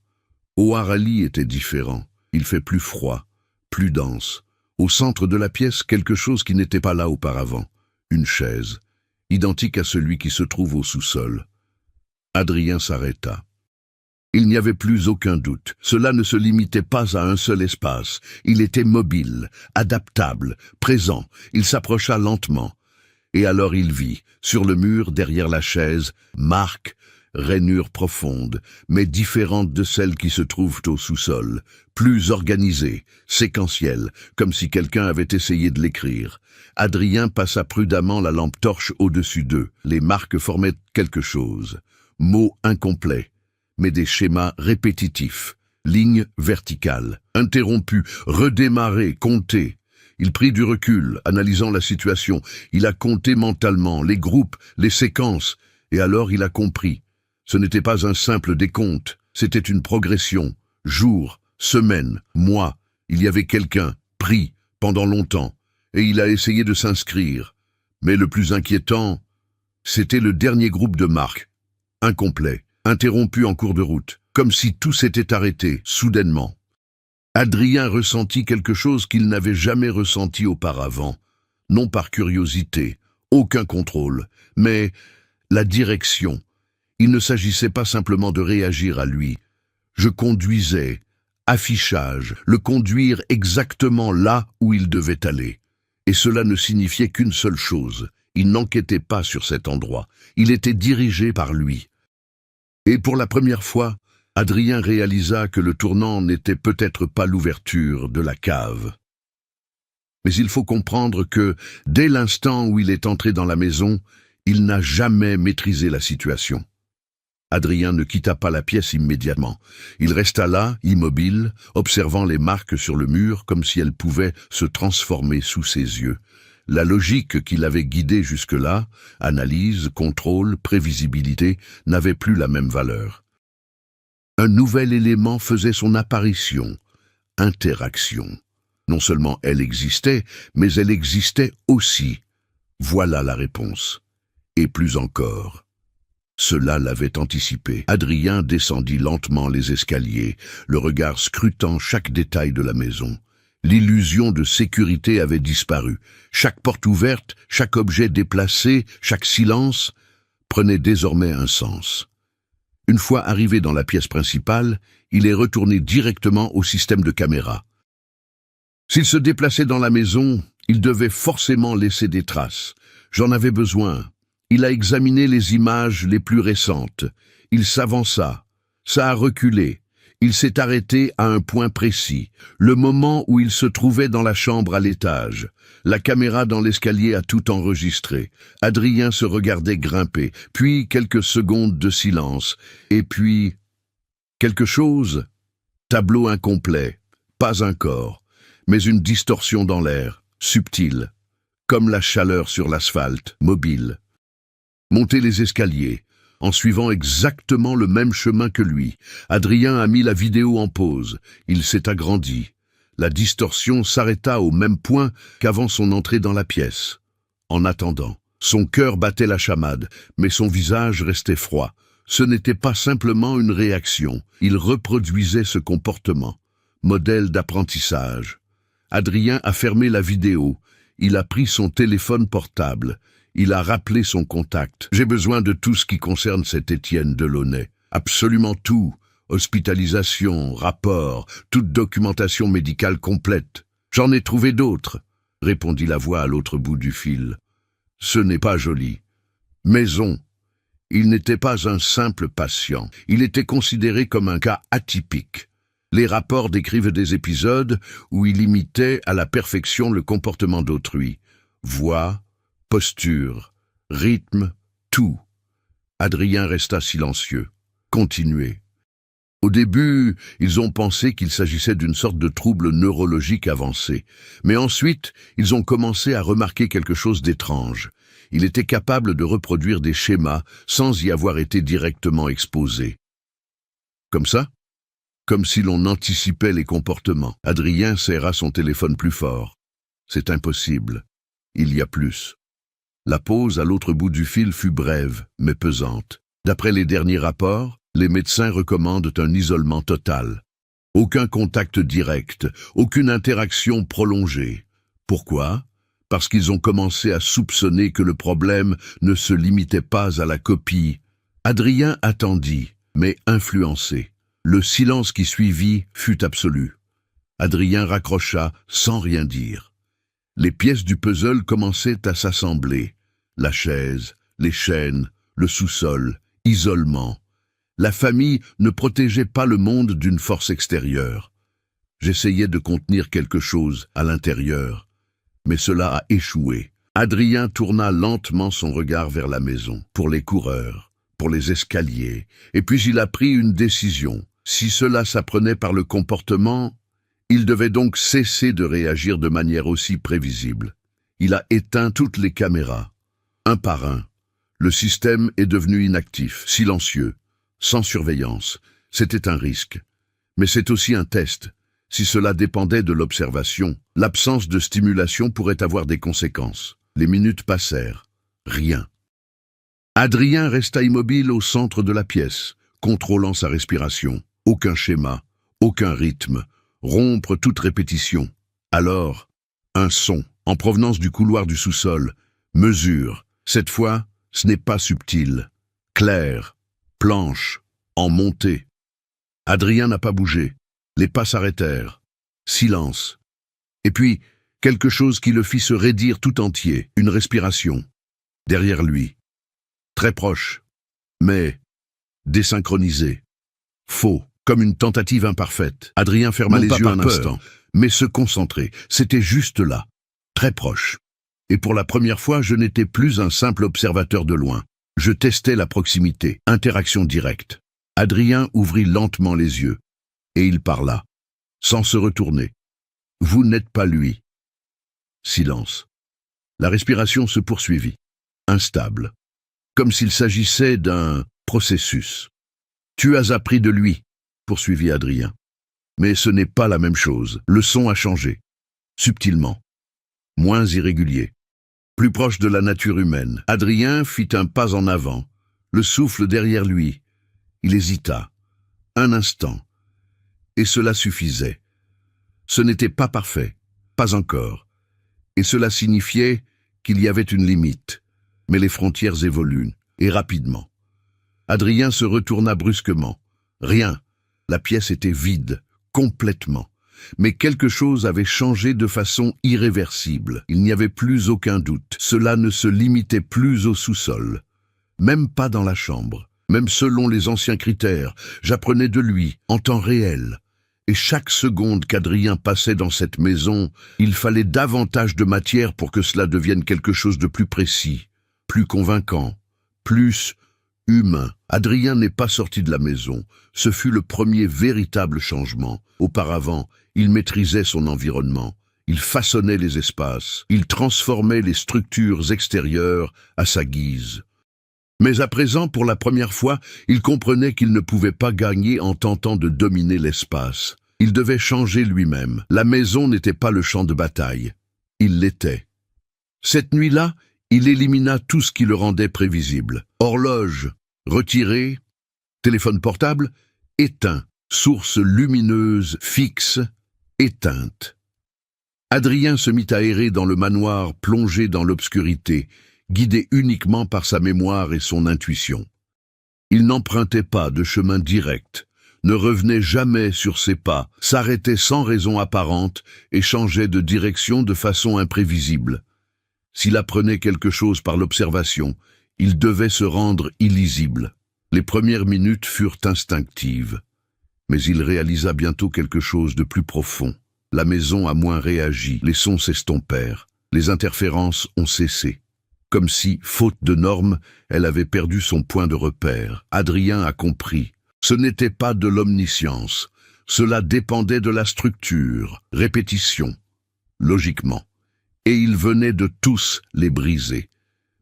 O'Harali était différent. Il fait plus froid, plus dense. Au centre de la pièce, quelque chose qui n'était pas là auparavant. Une chaise, identique à celui qui se trouve au sous-sol. Adrien s'arrêta. Il n'y avait plus aucun doute. Cela ne se limitait pas à un seul espace. Il était mobile, adaptable, présent. Il s'approcha lentement. Et alors il vit, sur le mur derrière la chaise, marques, rainures profondes, mais différentes de celles qui se trouvent au sous-sol, plus organisées, séquentielles, comme si quelqu'un avait essayé de l'écrire. Adrien passa prudemment la lampe torche au-dessus d'eux. Les marques formaient quelque chose. Mots incomplets, mais des schémas répétitifs. Lignes verticales, interrompues, redémarrées, comptées. Il prit du recul, analysant la situation. Il a compté mentalement les groupes, les séquences, et alors il a compris. Ce n'était pas un simple décompte, c'était une progression. Jours, semaines, mois, il y avait quelqu'un, pris, pendant longtemps, et il a essayé de s'inscrire. Mais le plus inquiétant, c'était le dernier groupe de marques, incomplet, interrompu en cours de route, comme si tout s'était arrêté, soudainement. Adrien ressentit quelque chose qu'il n'avait jamais ressenti auparavant, non par curiosité, aucun contrôle, mais la direction. Il ne s'agissait pas simplement de réagir à lui. Je conduisais, affichage, le conduire exactement là où il devait aller. Et cela ne signifiait qu'une seule chose. Il n'enquêtait pas sur cet endroit. Il était dirigé par lui. Et pour la première fois, Adrien réalisa que le tournant n'était peut-être pas l'ouverture de la cave. Mais il faut comprendre que, dès l'instant où il est entré dans la maison, il n'a jamais maîtrisé la situation. Adrien ne quitta pas la pièce immédiatement. Il resta là, immobile, observant les marques sur le mur comme si elles pouvaient se transformer sous ses yeux. La logique qui l'avait guidé jusque-là, analyse, contrôle, prévisibilité, n'avait plus la même valeur. Un nouvel élément faisait son apparition, interaction. Non seulement elle existait, mais elle existait aussi. Voilà la réponse. Et plus encore. Cela l'avait anticipé. Adrien descendit lentement les escaliers, le regard scrutant chaque détail de la maison. L'illusion de sécurité avait disparu. Chaque porte ouverte, chaque objet déplacé, chaque silence prenait désormais un sens. Une fois arrivé dans la pièce principale, il est retourné directement au système de caméra. S'il se déplaçait dans la maison, il devait forcément laisser des traces. J'en avais besoin. Il a examiné les images les plus récentes. Il s'avança. Ça a reculé. Il s'est arrêté à un point précis, le moment où il se trouvait dans la chambre à l'étage. La caméra dans l'escalier a tout enregistré. Adrien se regardait grimper, puis quelques secondes de silence, et puis... quelque chose? Tableau incomplet, pas un corps, mais une distorsion dans l'air, subtile, comme la chaleur sur l'asphalte, mobile. Monter les escaliers, en suivant exactement le même chemin que lui. Adrien a mis la vidéo en pause. Il s'est agrandi. La distorsion s'arrêta au même point qu'avant son entrée dans la pièce. En attendant, son cœur battait la chamade, mais son visage restait froid. Ce n'était pas simplement une réaction. Il reproduisait ce comportement. Modèle d'apprentissage. Adrien a fermé la vidéo. Il a pris son téléphone portable. Il a rappelé son contact. « J'ai besoin de tout ce qui concerne cet Étienne Delaunay. Absolument tout. Hospitalisation, rapport, toute documentation médicale complète. J'en ai trouvé d'autres, » répondit la voix à l'autre bout du fil. « Ce n'est pas joli. Maison. Il n'était pas un simple patient. Il était considéré comme un cas atypique. Les rapports décrivent des épisodes où il imitait à la perfection le comportement d'autrui. Voix, posture, rythme, tout. » Adrien resta silencieux. Continuez. Au début, ils ont pensé qu'il s'agissait d'une sorte de trouble neurologique avancé. Mais ensuite, ils ont commencé à remarquer quelque chose d'étrange. Il était capable de reproduire des schémas sans y avoir été directement exposé. Comme ça? Comme si l'on anticipait les comportements. Adrien serra son téléphone plus fort. C'est impossible. Il y a plus. La pause à l'autre bout du fil fut brève, mais pesante. D'après les derniers rapports, les médecins recommandent un isolement total. Aucun contact direct, aucune interaction prolongée. Pourquoi? Parce qu'ils ont commencé à soupçonner que le problème ne se limitait pas à la copie. Adrien attendit, mais influencé. Le silence qui suivit fut absolu. Adrien raccrocha sans rien dire. Les pièces du puzzle commençaient à s'assembler. La chaise, les chaînes, le sous-sol, isolement. La famille ne protégeait pas le monde d'une force extérieure. J'essayais de contenir quelque chose à l'intérieur, mais cela a échoué. Adrien tourna lentement son regard vers la maison, pour les coureurs, pour les escaliers, et puis il a pris une décision. Si cela s'apprenait par le comportement, il devait donc cesser de réagir de manière aussi prévisible. Il a éteint toutes les caméras, un par un. Le système est devenu inactif, silencieux, sans surveillance. C'était un risque. Mais c'est aussi un test. Si cela dépendait de l'observation, l'absence de stimulation pourrait avoir des conséquences. Les minutes passèrent. Rien. Adrien resta immobile au centre de la pièce, contrôlant sa respiration. Aucun schéma, aucun rythme. Rompre toute répétition. Alors, un son, en provenance du couloir du sous-sol. Mesure. Cette fois, ce n'est pas subtil. Clair. Planche. En montée. Adrien n'a pas bougé. Les pas s'arrêtèrent. Silence. Et puis, quelque chose qui le fit se raidir tout entier. Une respiration. Derrière lui. Très proche. Mais désynchronisé. Faux. Comme une tentative imparfaite. Adrien ferma les yeux un instant, mais se concentrait. C'était juste là, très proche. Et pour la première fois, je n'étais plus un simple observateur de loin. Je testais la proximité, interaction directe. Adrien ouvrit lentement les yeux, et il parla, sans se retourner. « Vous n'êtes pas lui. » Silence. La respiration se poursuivit, instable, comme s'il s'agissait d'un processus. « Tu as appris de lui. » poursuivit Adrien. Mais ce n'est pas la même chose. Le son a changé. Subtilement. Moins irrégulier. Plus proche de la nature humaine. Adrien fit un pas en avant. Le souffle derrière lui. Il hésita. Un instant. Et cela suffisait. Ce n'était pas parfait. Pas encore. Et cela signifiait qu'il y avait une limite. Mais les frontières évoluent. Et rapidement. Adrien se retourna brusquement. Rien. La pièce était vide, complètement. Mais quelque chose avait changé de façon irréversible. Il n'y avait plus aucun doute. Cela ne se limitait plus au sous-sol. Même pas dans la chambre. Même selon les anciens critères, j'apprenais de lui, en temps réel. Et chaque seconde qu'Adrien passait dans cette maison, il fallait davantage de matière pour que cela devienne quelque chose de plus précis, plus convaincant, plus humain. Adrien n'est pas sorti de la maison. Ce fut le premier véritable changement. Auparavant, il maîtrisait son environnement. Il façonnait les espaces. Il transformait les structures extérieures à sa guise. Mais à présent, pour la première fois, il comprenait qu'il ne pouvait pas gagner en tentant de dominer l'espace. Il devait changer lui-même. La maison n'était pas le champ de bataille. Il l'était. Cette nuit-là, il élimina tout ce qui le rendait prévisible. Horloge, retirée, téléphone portable, éteint, source lumineuse, fixe, éteinte. Adrien se mit à errer dans le manoir plongé dans l'obscurité, guidé uniquement par sa mémoire et son intuition. Il n'empruntait pas de chemin direct, ne revenait jamais sur ses pas, s'arrêtait sans raison apparente et changeait de direction de façon imprévisible. S'il apprenait quelque chose par l'observation, il devait se rendre illisible. Les premières minutes furent instinctives, mais il réalisa bientôt quelque chose de plus profond. La maison a moins réagi, les sons s'estompèrent, les interférences ont cessé. Comme si, faute de normes, elle avait perdu son point de repère. Adrien a compris. Ce n'était pas de l'omniscience. Cela dépendait de la structure, répétition, logiquement. Et il venait de tous les briser.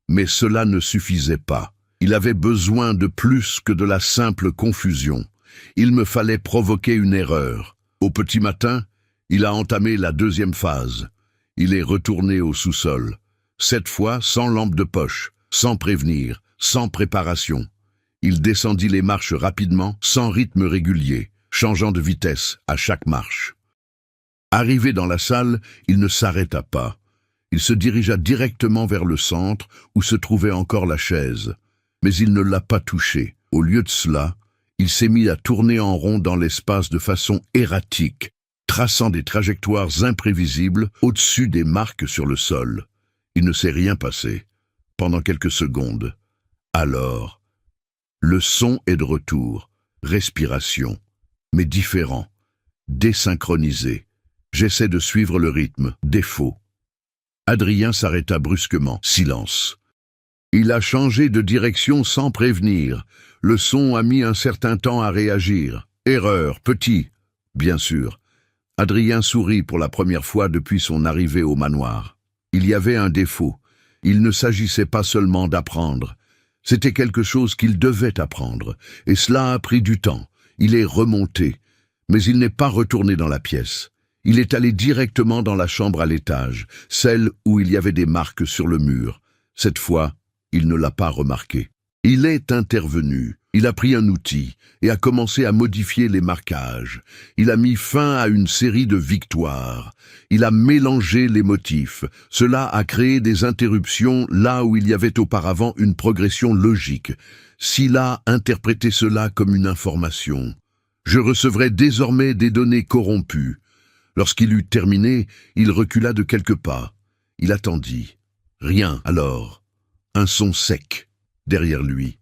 Mais cela ne suffisait pas. Il avait besoin de plus que de la simple confusion. Il me fallait provoquer une erreur. Au petit matin, il a entamé la deuxième phase. Il est retourné au sous-sol. Cette fois, sans lampe de poche, sans prévenir, sans préparation. Il descendit les marches rapidement, sans rythme régulier, changeant de vitesse à chaque marche. Arrivé dans la salle, il ne s'arrêta pas. Il se dirigea directement vers le centre, où se trouvait encore la chaise. Mais il ne l'a pas touchée. Au lieu de cela, il s'est mis à tourner en rond dans l'espace de façon erratique, traçant des trajectoires imprévisibles au-dessus des marques sur le sol. Il ne s'est rien passé, pendant quelques secondes. Alors, le son est de retour, respiration, mais différent, désynchronisé. J'essaie de suivre le rythme, défaut. Adrien s'arrêta brusquement, silence. Il a changé de direction sans prévenir. Le son a mis un certain temps à réagir. Erreur, petit, bien sûr. Adrien sourit pour la première fois depuis son arrivée au manoir. Il y avait un défaut. Il ne s'agissait pas seulement d'apprendre. C'était quelque chose qu'il devait apprendre, et cela a pris du temps. Il est remonté, mais il n'est pas retourné dans la pièce. Il est allé directement dans la chambre à l'étage, celle où il y avait des marques sur le mur. Cette fois, il ne l'a pas remarqué. Il est intervenu. Il a pris un outil et a commencé à modifier les marquages. Il a mis fin à une série de victoires. Il a mélangé les motifs. Cela a créé des interruptions là où il y avait auparavant une progression logique. S'il a interprété cela comme une information, je recevrai désormais des données corrompues. Lorsqu'il eut terminé, il recula de quelques pas. Il attendit. Rien alors. Un son sec derrière lui.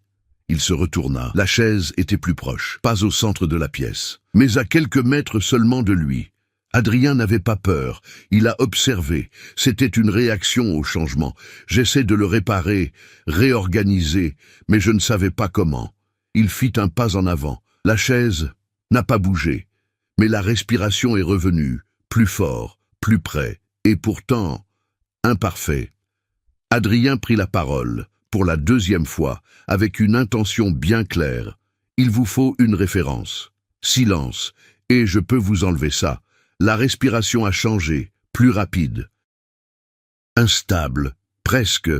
Il se retourna. La chaise était plus proche, pas au centre de la pièce, mais à quelques mètres seulement de lui. Adrien n'avait pas peur. Il a observé. C'était une réaction au changement. J'essaie de le réparer, réorganiser, mais je ne savais pas comment. Il fit un pas en avant. La chaise n'a pas bougé, mais la respiration est revenue, plus fort, plus près, et pourtant imparfait. Adrien prit la parole. Pour la deuxième fois, avec une intention bien claire. Il vous faut une référence. Silence, et je peux vous enlever ça. La respiration a changé, plus rapide. Instable, presque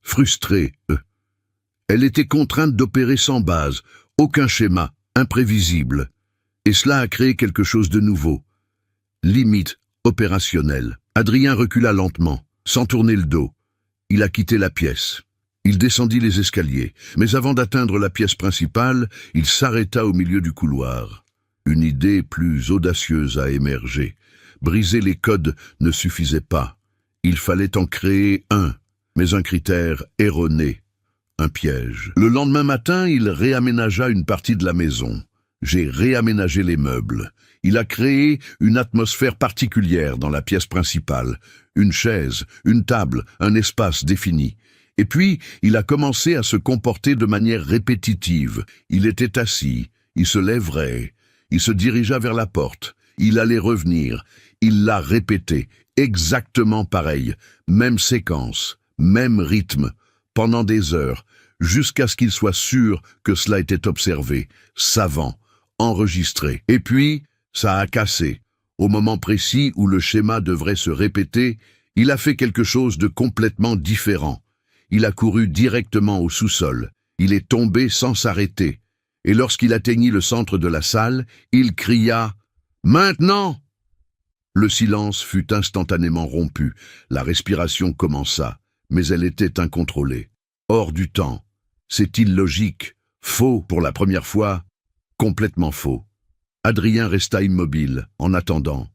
frustrée. Elle était contrainte d'opérer sans base, aucun schéma, imprévisible. Et cela a créé quelque chose de nouveau. Limite opérationnelle. Adrien recula lentement, sans tourner le dos. Il a quitté la pièce. Il descendit les escaliers, mais avant d'atteindre la pièce principale, il s'arrêta au milieu du couloir. Une idée plus audacieuse a émergé. Briser les codes ne suffisait pas. Il fallait en créer un, mais un critère erroné, un piège. Le lendemain matin, il réaménagea une partie de la maison. J'ai réaménagé les meubles. Il a créé une atmosphère particulière dans la pièce principale. Une chaise, une table, un espace défini. Et puis, il a commencé à se comporter de manière répétitive. Il était assis, il se lèverait, il se dirigea vers la porte, il allait revenir. Il l'a répété, exactement pareil, même séquence, même rythme, pendant des heures, jusqu'à ce qu'il soit sûr que cela était observé, savant, enregistré. Et puis, ça a cassé. Au moment précis où le schéma devrait se répéter, il a fait quelque chose de complètement différent. Il a couru directement au sous-sol. Il est tombé sans s'arrêter. Et lorsqu'il atteignit le centre de la salle, il cria « Maintenant !» Le silence fut instantanément rompu. La respiration commença, mais elle était incontrôlée. Hors du temps. C'est illogique. Faux pour la première fois. Complètement faux. Adrien resta immobile, en attendant.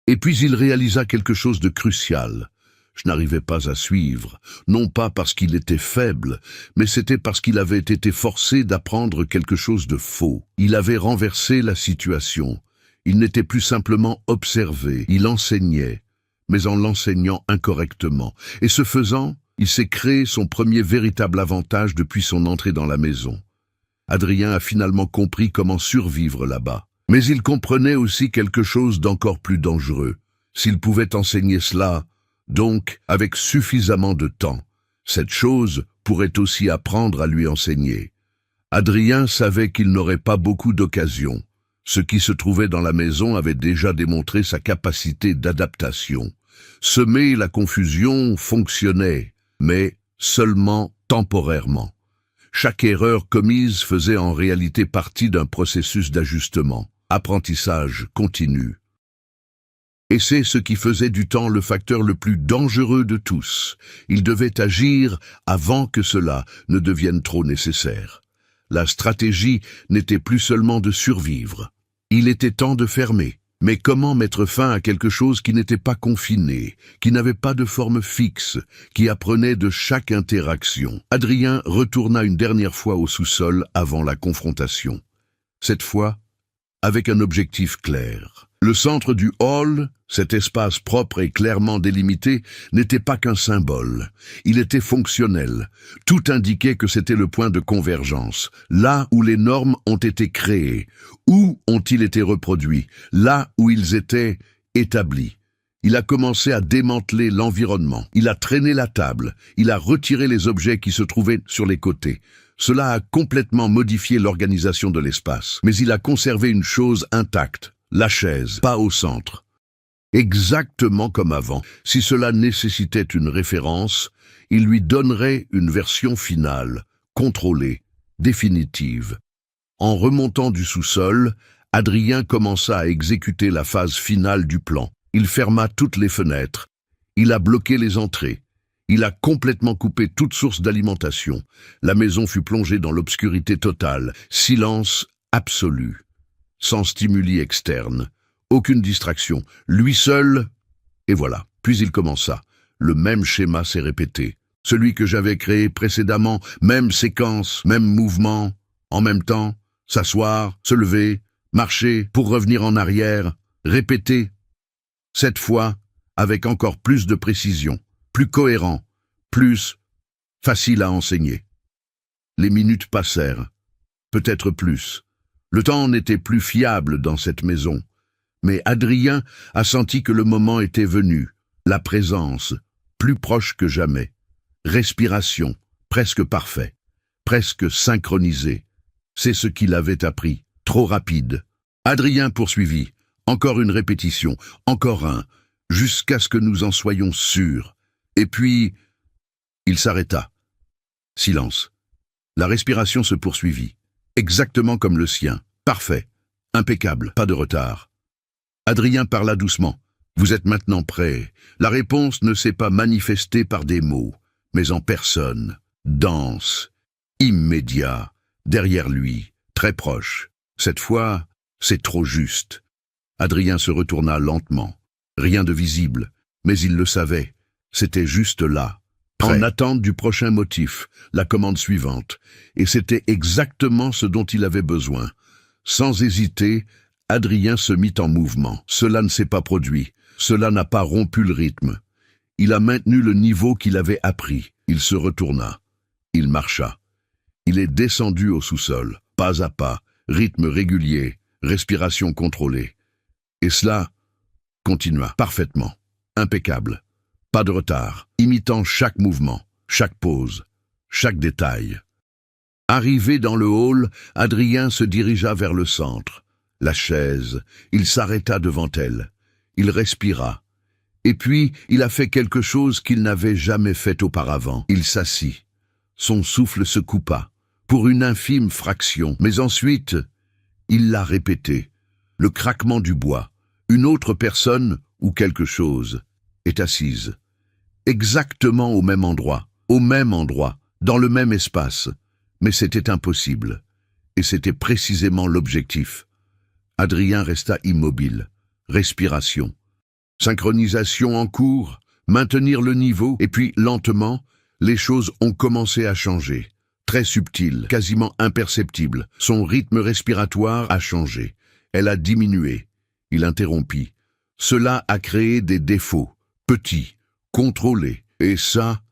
Et puis il réalisa quelque chose de crucial. Je n'arrivais pas à suivre, non pas parce qu'il était faible, mais c'était parce qu'il avait été forcé d'apprendre quelque chose de faux. Il avait renversé la situation. Il n'était plus simplement observé, il enseignait, mais en l'enseignant incorrectement. Et ce faisant, il s'est créé son premier véritable avantage depuis son entrée dans la maison. Adrien a finalement compris comment survivre là-bas. Mais il comprenait aussi quelque chose d'encore plus dangereux. S'il pouvait enseigner cela, donc avec suffisamment de temps, cette chose pourrait aussi apprendre à lui enseigner. Adrien savait qu'il n'aurait pas beaucoup d'occasions. Ce qui se trouvait dans la maison avait déjà démontré sa capacité d'adaptation. Semer la confusion fonctionnait, mais seulement temporairement. Chaque erreur commise faisait en réalité partie d'un processus d'ajustement, apprentissage continu. Et c'est ce qui faisait du temps le facteur le plus dangereux de tous. Il devait agir avant que cela ne devienne trop nécessaire. La stratégie n'était plus seulement de survivre. Il était temps de fermer. Mais comment mettre fin à quelque chose qui n'était pas confiné, qui n'avait pas de forme fixe, qui apprenait de chaque interaction? Adrien retourna une dernière fois au sous-sol avant la confrontation. Cette fois, avec un objectif clair. Le centre du hall, cet espace propre et clairement délimité, n'était pas qu'un symbole. Il était fonctionnel. Tout indiquait que c'était le point de convergence, là où les normes ont été créées. Où ont-ils été reproduits? Là où ils étaient établis. Il a commencé à démanteler l'environnement. Il a traîné la table. Il a retiré les objets qui se trouvaient sur les côtés. Cela a complètement modifié l'organisation de l'espace. Mais il a conservé une chose intacte. La chaise, pas au centre. Exactement comme avant. Si cela nécessitait une référence, il lui donnerait une version finale, contrôlée, définitive. En remontant du sous-sol, Adrien commença à exécuter la phase finale du plan. Il ferma toutes les fenêtres. Il a bloqué les entrées. Il a complètement coupé toute source d'alimentation. La maison fut plongée dans l'obscurité totale, silence absolu. Sans stimuli externe, aucune distraction, lui seul, et voilà. Puis il commença. Le même schéma s'est répété. Celui que j'avais créé précédemment, même séquence, même mouvement, en même temps, s'asseoir, se lever, marcher pour revenir en arrière, répéter. Cette fois, avec encore plus de précision, plus cohérent, plus facile à enseigner. Les minutes passèrent, peut-être plus. Le temps n'était plus fiable dans cette maison, mais Adrien a senti que le moment était venu, la présence, plus proche que jamais, respiration, presque parfait, presque synchronisé. C'est ce qu'il avait appris, trop rapide. Adrien poursuivit, encore une répétition, encore un, jusqu'à ce que nous en soyons sûrs. Et puis, il s'arrêta. Silence. La respiration se poursuivit. Exactement comme le sien. Parfait. Impeccable. Pas de retard. Adrien parla doucement. Vous êtes maintenant prêt. La réponse ne s'est pas manifestée par des mots, mais en personne. dense, immédiat, derrière lui, très proche. Cette fois, c'est trop juste. Adrien se retourna lentement. Rien de visible, mais il le savait. C'était juste là, en attente du prochain motif, la commande suivante. Et c'était exactement ce dont il avait besoin. Sans hésiter, Adrien se mit en mouvement. Cela ne s'est pas produit. Cela n'a pas rompu le rythme. Il a maintenu le niveau qu'il avait appris. Il se retourna. Il marcha. Il est descendu au sous-sol, pas à pas, rythme régulier, respiration contrôlée. Et cela continua parfaitement, impeccable. Pas de retard, imitant chaque mouvement, chaque pause, chaque détail. Arrivé dans le hall, Adrien se dirigea vers le centre. La chaise, il s'arrêta devant elle. Il respira. Et puis, il a fait quelque chose qu'il n'avait jamais fait auparavant. Il s'assit. Son souffle se coupa, pour une infime fraction. Mais ensuite, il l'a répété. Le craquement du bois. Une autre personne, ou quelque chose, est assise. Exactement au même endroit, dans le même espace. Mais c'était impossible. Et c'était précisément l'objectif. Adrien resta immobile. Respiration. Synchronisation en cours, maintenir le niveau, et puis, lentement, les choses ont commencé à changer. Très subtil, quasiment imperceptible. Son rythme respiratoire a changé. Elle a diminué. Il interrompit. Cela a créé des défauts, petits, contrôlés. Et ça,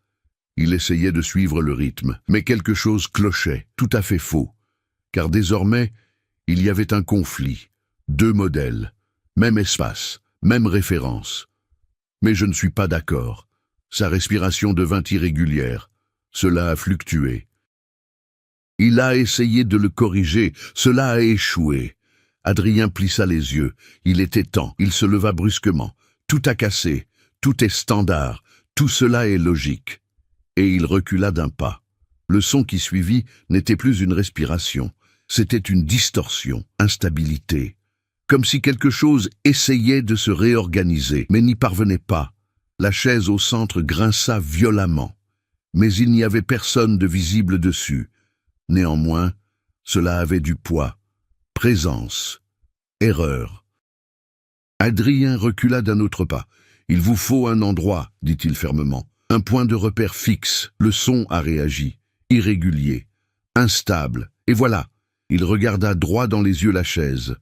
il essayait de suivre le rythme. Mais quelque chose clochait, tout à fait faux. Car désormais, il y avait un conflit. Deux modèles, même espace, même référence. Mais je ne suis pas d'accord. Sa respiration devint irrégulière. Cela a fluctué. Il a essayé de le corriger. Cela a échoué. Adrien plissa les yeux. Il était temps. Il se leva brusquement. Tout a cassé. Tout est standard. Tout cela est logique. Et il recula d'un pas. Le son qui suivit n'était plus une respiration. C'était une distorsion, instabilité. Comme si quelque chose essayait de se réorganiser, mais n'y parvenait pas. La chaise au centre grinça violemment. Mais il n'y avait personne de visible dessus. Néanmoins, cela avait du poids. Présence. Erreur. Adrien recula d'un autre pas. « Il vous faut un endroit, dit-il fermement. Un point de repère fixe. Le son a réagi. Irrégulier. Instable. Et voilà. » Il regarda droit dans les yeux la chaise.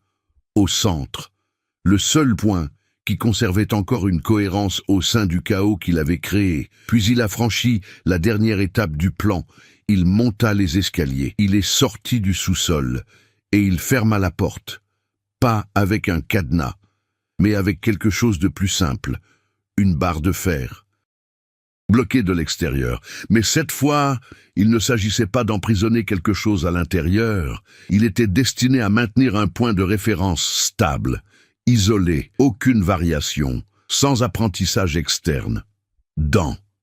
Au centre. Le seul point qui conservait encore une cohérence au sein du chaos qu'il avait créé. Puis il a franchi la dernière étape du plan. Il monta les escaliers. Il est sorti du sous-sol. Et il ferma la porte. Pas avec un cadenas, mais avec quelque chose de plus simple. Une barre de fer. Bloquée de l'extérieur. Mais cette fois, il ne s'agissait pas d'emprisonner quelque chose à l'intérieur. Il était destiné à maintenir un point de référence stable, isolé, aucune variation, sans apprentissage externe.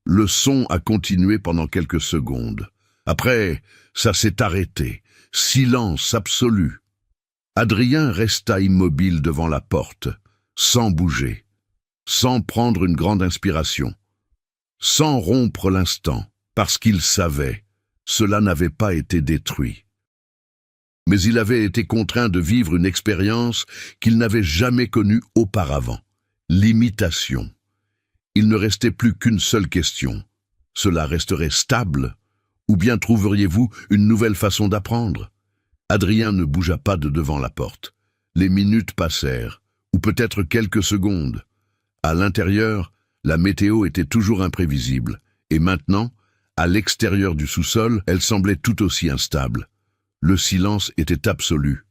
Le son a continué pendant quelques secondes. Après, ça s'est arrêté. Silence absolu. Adrien resta immobile devant la porte, sans bouger, sans prendre une grande inspiration, sans rompre l'instant, parce qu'il savait, cela n'avait pas été détruit. Mais il avait été contraint de vivre une expérience qu'il n'avait jamais connue auparavant, l'imitation. Il ne restait plus qu'une seule question. Cela resterait stable, ou bien trouveriez-vous une nouvelle façon d'apprendre? Adrien ne bougea pas de devant la porte. Les minutes passèrent, ou peut-être quelques secondes. À l'intérieur, la météo était toujours imprévisible, et maintenant, à l'extérieur du sous-sol, elle semblait tout aussi instable. Le silence était absolu,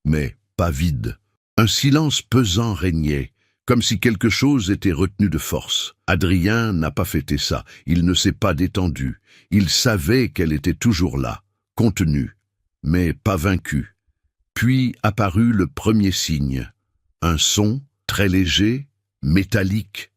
mais pas vide. Un silence pesant régnait, comme si quelque chose était retenu de force. Adrien n'a pas fêté ça, il ne s'est pas détendu. Il savait qu'elle était toujours là, contenue, mais pas vaincue. Puis apparut le premier signe. Un son, très léger, métallique.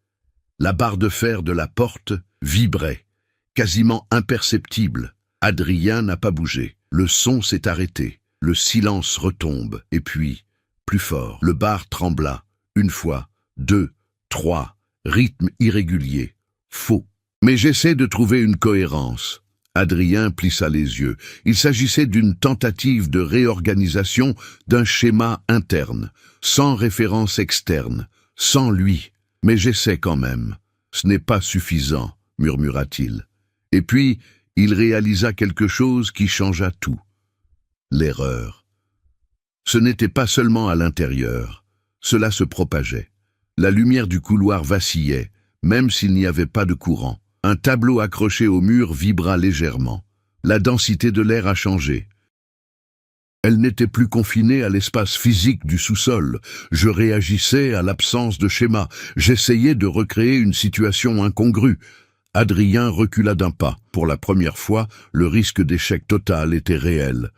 La barre de fer de la porte vibrait, quasiment imperceptible. Adrien n'a pas bougé. Le son s'est arrêté. Le silence retombe. Et puis, plus fort, le bar trembla. Une fois, deux, trois, rythme irrégulier. Faux. Mais j'essaie de trouver une cohérence. Adrien plissa les yeux. Il s'agissait d'une tentative de réorganisation d'un schéma interne, sans référence externe, sans lui. Mais j'essaie quand même. Ce n'est pas suffisant, murmura-t-il. Et puis, il réalisa quelque chose qui changea tout. L'erreur. Ce n'était pas seulement à l'intérieur. Cela se propageait. La lumière du couloir vacillait, même s'il n'y avait pas de courant. Un tableau accroché au mur vibra légèrement. La densité de l'air a changé. Elle n'était plus confinée à l'espace physique du sous-sol. Je réagissais à l'absence de schéma. J'essayais de recréer une situation incongrue. Adrien recula d'un pas. Pour la première fois, le risque d'échec total était réel.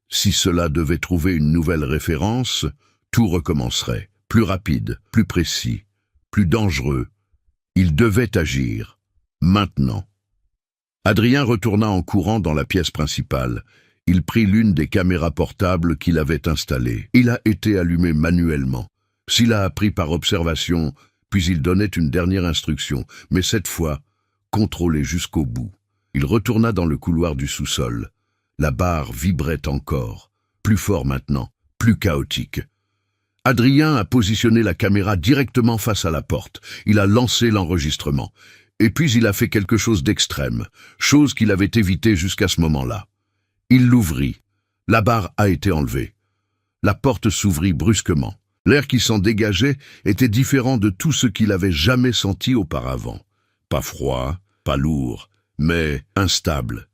Si cela devait trouver une nouvelle référence, tout recommencerait. Plus rapide, plus précis, plus dangereux. Il devait agir. Maintenant. Adrien retourna en courant dans la pièce principale. Il prit l'une des caméras portables qu'il avait installées. Il a été allumé manuellement. S'il a appris par observation, puis il donnait une dernière instruction, mais cette fois, contrôlé jusqu'au bout. Il retourna dans le couloir du sous-sol. La barre vibrait encore, plus fort maintenant, plus chaotique. Adrien a positionné la caméra directement face à la porte. Il a lancé l'enregistrement. Et puis il a fait quelque chose d'extrême, chose qu'il avait évité jusqu'à ce moment-là. Il l'ouvrit. La barre a été enlevée. La porte s'ouvrit brusquement. L'air qui s'en dégageait était différent de tout ce qu'il avait jamais senti auparavant. Pas froid, pas lourd, mais instable.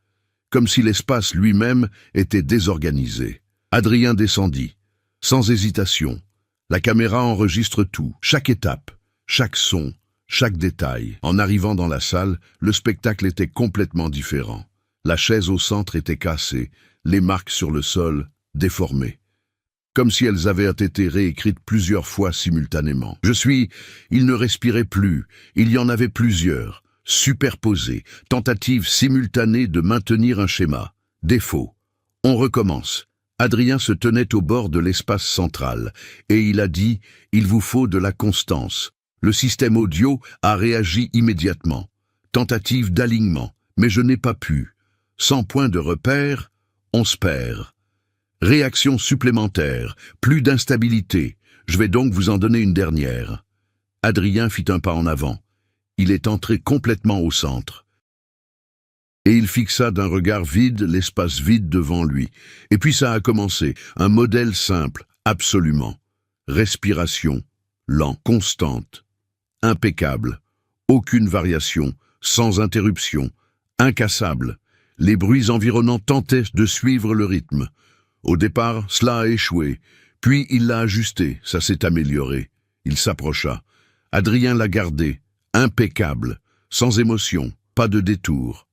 Comme si l'espace lui-même était désorganisé. Adrien descendit, sans hésitation. La caméra enregistre tout, chaque étape, chaque son, chaque détail. En arrivant dans la salle, le spectacle était complètement différent. La chaise au centre était cassée, les marques sur le sol déformées. Comme si elles avaient été réécrites plusieurs fois simultanément. Il ne respirait plus, il y en avait plusieurs, superposés, tentatives simultanées de maintenir un schéma. Défaut. On recommence. Adrien se tenait au bord de l'espace central, et il a dit « Il vous faut de la constance ». Le système audio a réagi immédiatement. Tentative d'alignement, mais je n'ai pas pu. Sans point de repère, on se perd. Réaction supplémentaire, plus d'instabilité. Je vais donc vous en donner une dernière. Adrien fit un pas en avant. Il est entré complètement au centre. Et il fixa d'un regard vide l'espace vide devant lui. Et puis ça a commencé, un modèle simple, absolument. Respiration, lent, constante, impeccable, aucune variation, sans interruption, incassable. Les bruits environnants tentaient de suivre le rythme. Au départ, cela a échoué, puis il l'a ajusté, ça s'est amélioré. Il s'approcha. Adrien l'a gardé, impeccable, sans émotion, pas de détour.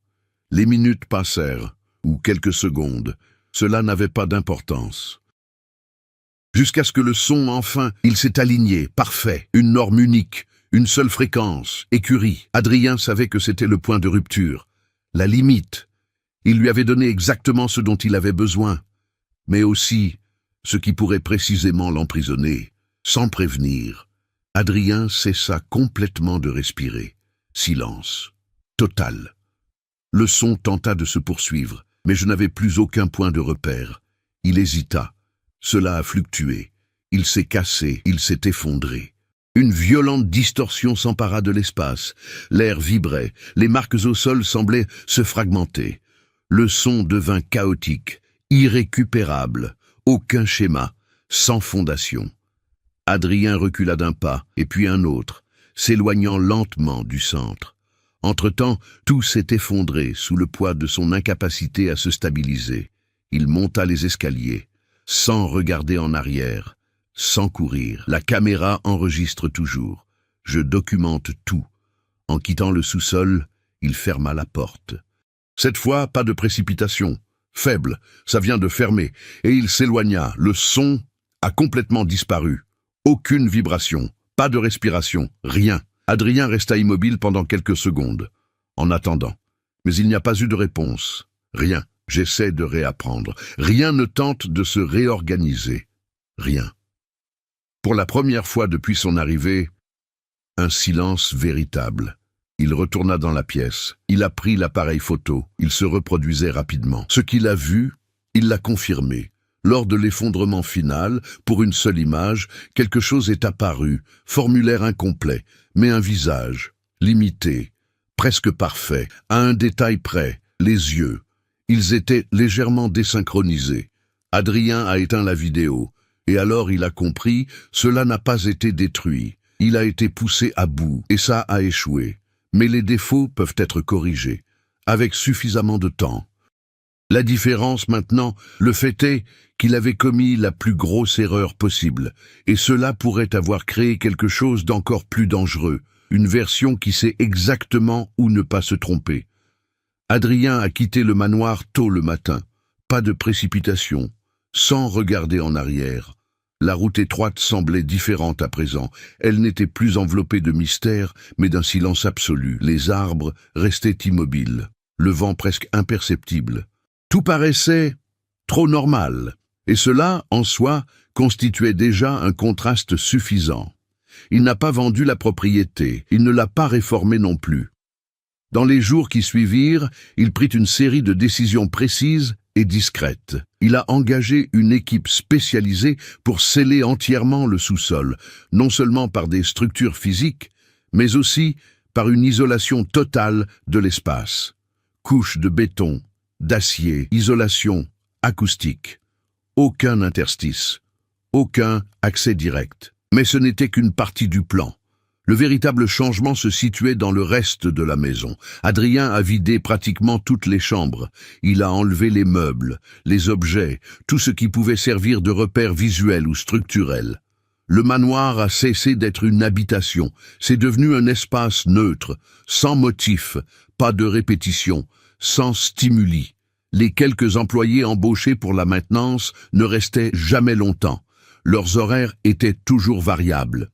Les minutes passèrent, ou quelques secondes. Cela n'avait pas d'importance. Jusqu'à ce que le son, enfin, il s'est aligné, parfait, une norme unique, une seule fréquence, écurie. Adrien savait que c'était le point de rupture, la limite. Il lui avait donné exactement ce dont il avait besoin, mais aussi ce qui pourrait précisément l'emprisonner, sans prévenir. Adrien cessa complètement de respirer. Silence. Total. Le son tenta de se poursuivre, mais je n'avais plus aucun point de repère. Il hésita. Cela a fluctué. Il s'est cassé, il s'est effondré. Une violente distorsion s'empara de l'espace. L'air vibrait, les marques au sol semblaient se fragmenter. Le son devint chaotique, irrécupérable, aucun schéma, sans fondation. Adrien recula d'un pas, et puis un autre, s'éloignant lentement du centre. Entre-temps, tout s'est effondré sous le poids de son incapacité à se stabiliser. Il monta les escaliers, sans regarder en arrière, sans courir. La caméra enregistre toujours. Je documente tout. En quittant le sous-sol, il ferma la porte. Cette fois, pas de précipitation. Faible, ça vient de fermer, et il s'éloigna. Le son a complètement disparu. Aucune vibration, pas de respiration, rien. Adrien resta immobile pendant quelques secondes, en attendant. Mais il n'y a pas eu de réponse. Rien. J'essaie de réapprendre. Rien ne tente de se réorganiser. Rien. Pour la première fois depuis son arrivée, un silence véritable. Il retourna dans la pièce. Il a pris l'appareil photo. Il se reproduisait rapidement. Ce qu'il a vu, il l'a confirmé. Lors de l'effondrement final, pour une seule image, quelque chose est apparu, formulaire incomplet, mais un visage, limité, presque parfait, à un détail près, les yeux. Ils étaient légèrement désynchronisés. Adrien a éteint la vidéo, et alors il a compris, cela n'a pas été détruit. Il a été poussé à bout, et ça a échoué. Mais les défauts peuvent être corrigés, avec suffisamment de temps. La différence maintenant, le fait est qu'il avait commis la plus grosse erreur possible, et cela pourrait avoir créé quelque chose d'encore plus dangereux, une version qui sait exactement où ne pas se tromper. Adrien a quitté le manoir tôt le matin, pas de précipitation, sans regarder en arrière. La route étroite semblait différente à présent. Elle n'était plus enveloppée de mystère, mais d'un silence absolu. Les arbres restaient immobiles, le vent presque imperceptible. Tout paraissait trop normal, et cela, en soi, constituait déjà un contraste suffisant. Il n'a pas vendu la propriété, il ne l'a pas réformée non plus. Dans les jours qui suivirent, il prit une série de décisions précises et discrètes. Il a engagé une équipe spécialisée pour sceller entièrement le sous-sol, non seulement par des structures physiques, mais aussi par une isolation totale de l'espace. Couches de béton, d'acier, isolation, acoustique. Aucun interstice, aucun accès direct. Mais ce n'était qu'une partie du plan. Le véritable changement se situait dans le reste de la maison. Adrien a vidé pratiquement toutes les chambres. Il a enlevé les meubles, les objets, tout ce qui pouvait servir de repère visuel ou structurel. Le manoir a cessé d'être une habitation. C'est devenu un espace neutre, sans motif, pas de répétition, sans stimuli. Les quelques employés embauchés pour la maintenance ne restaient jamais longtemps. Leurs horaires étaient toujours variables.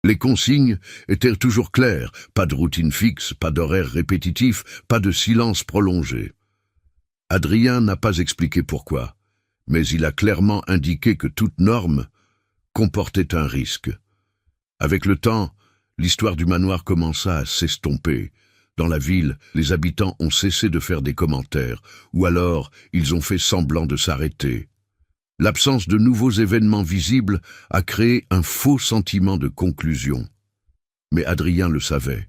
Les consignes étaient toujours claires, pas de routine fixe, pas d'horaire répétitif, pas de silence prolongé. Adrien n'a pas expliqué pourquoi, mais il a clairement indiqué que toute norme comportait un risque. Avec le temps, l'histoire du manoir commença à s'estomper. Dans la ville, les habitants ont cessé de faire des commentaires, ou alors ils ont fait semblant de s'arrêter. L'absence de nouveaux événements visibles a créé un faux sentiment de conclusion. Mais Adrien le savait.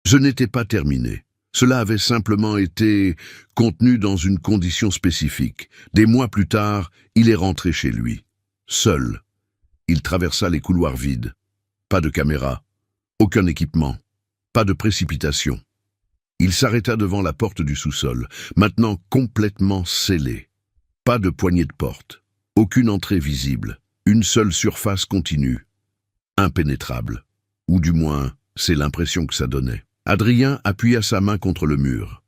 Ce n'était pas terminé. Cela avait simplement été contenu dans une condition spécifique. Des mois plus tard, il est rentré chez lui. Seul. Il traversa les couloirs vides. Pas de caméra, aucun équipement, pas de précipitation. Il s'arrêta devant la porte du sous-sol, maintenant complètement scellée. Pas de poignée de porte. Aucune entrée visible, une seule surface continue, impénétrable. Ou du moins, c'est l'impression que ça donnait. Adrien appuya sa main contre le mur.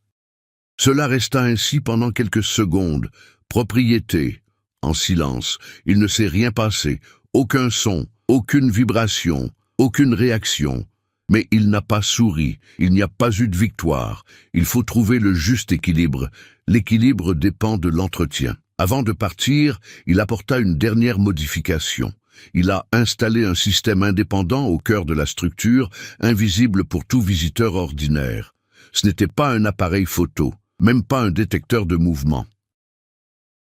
Cela resta ainsi pendant quelques secondes. Propriété, en silence. Il ne s'est rien passé, aucun son, aucune vibration, aucune réaction. Mais il n'a pas souri, il n'y a pas eu de victoire. Il faut trouver le juste équilibre. L'équilibre dépend de l'entretien. Avant de partir, il apporta une dernière modification. Il a installé un système indépendant au cœur de la structure, invisible pour tout visiteur ordinaire. Ce n'était pas un appareil photo, même pas un détecteur de mouvement.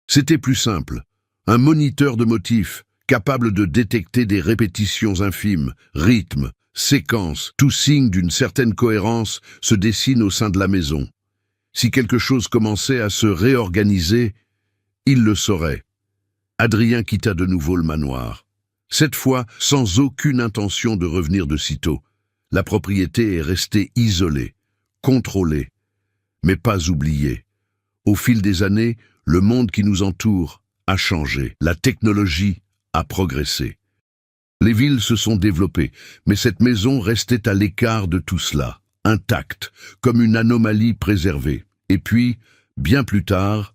C'était plus simple. Un moniteur de motifs, capable de détecter des répétitions infimes, rythmes, séquences, tout signe d'une certaine cohérence se dessine au sein de la maison. Si quelque chose commençait à se réorganiser, il le saurait. Adrien quitta de nouveau le manoir. Cette fois, sans aucune intention de revenir de sitôt. La propriété est restée isolée, contrôlée, mais pas oubliée. Au fil des années, le monde qui nous entoure a changé. La technologie a progressé. Les villes se sont développées, mais cette maison restait à l'écart de tout cela, intacte, comme une anomalie préservée. Et puis, bien plus tard,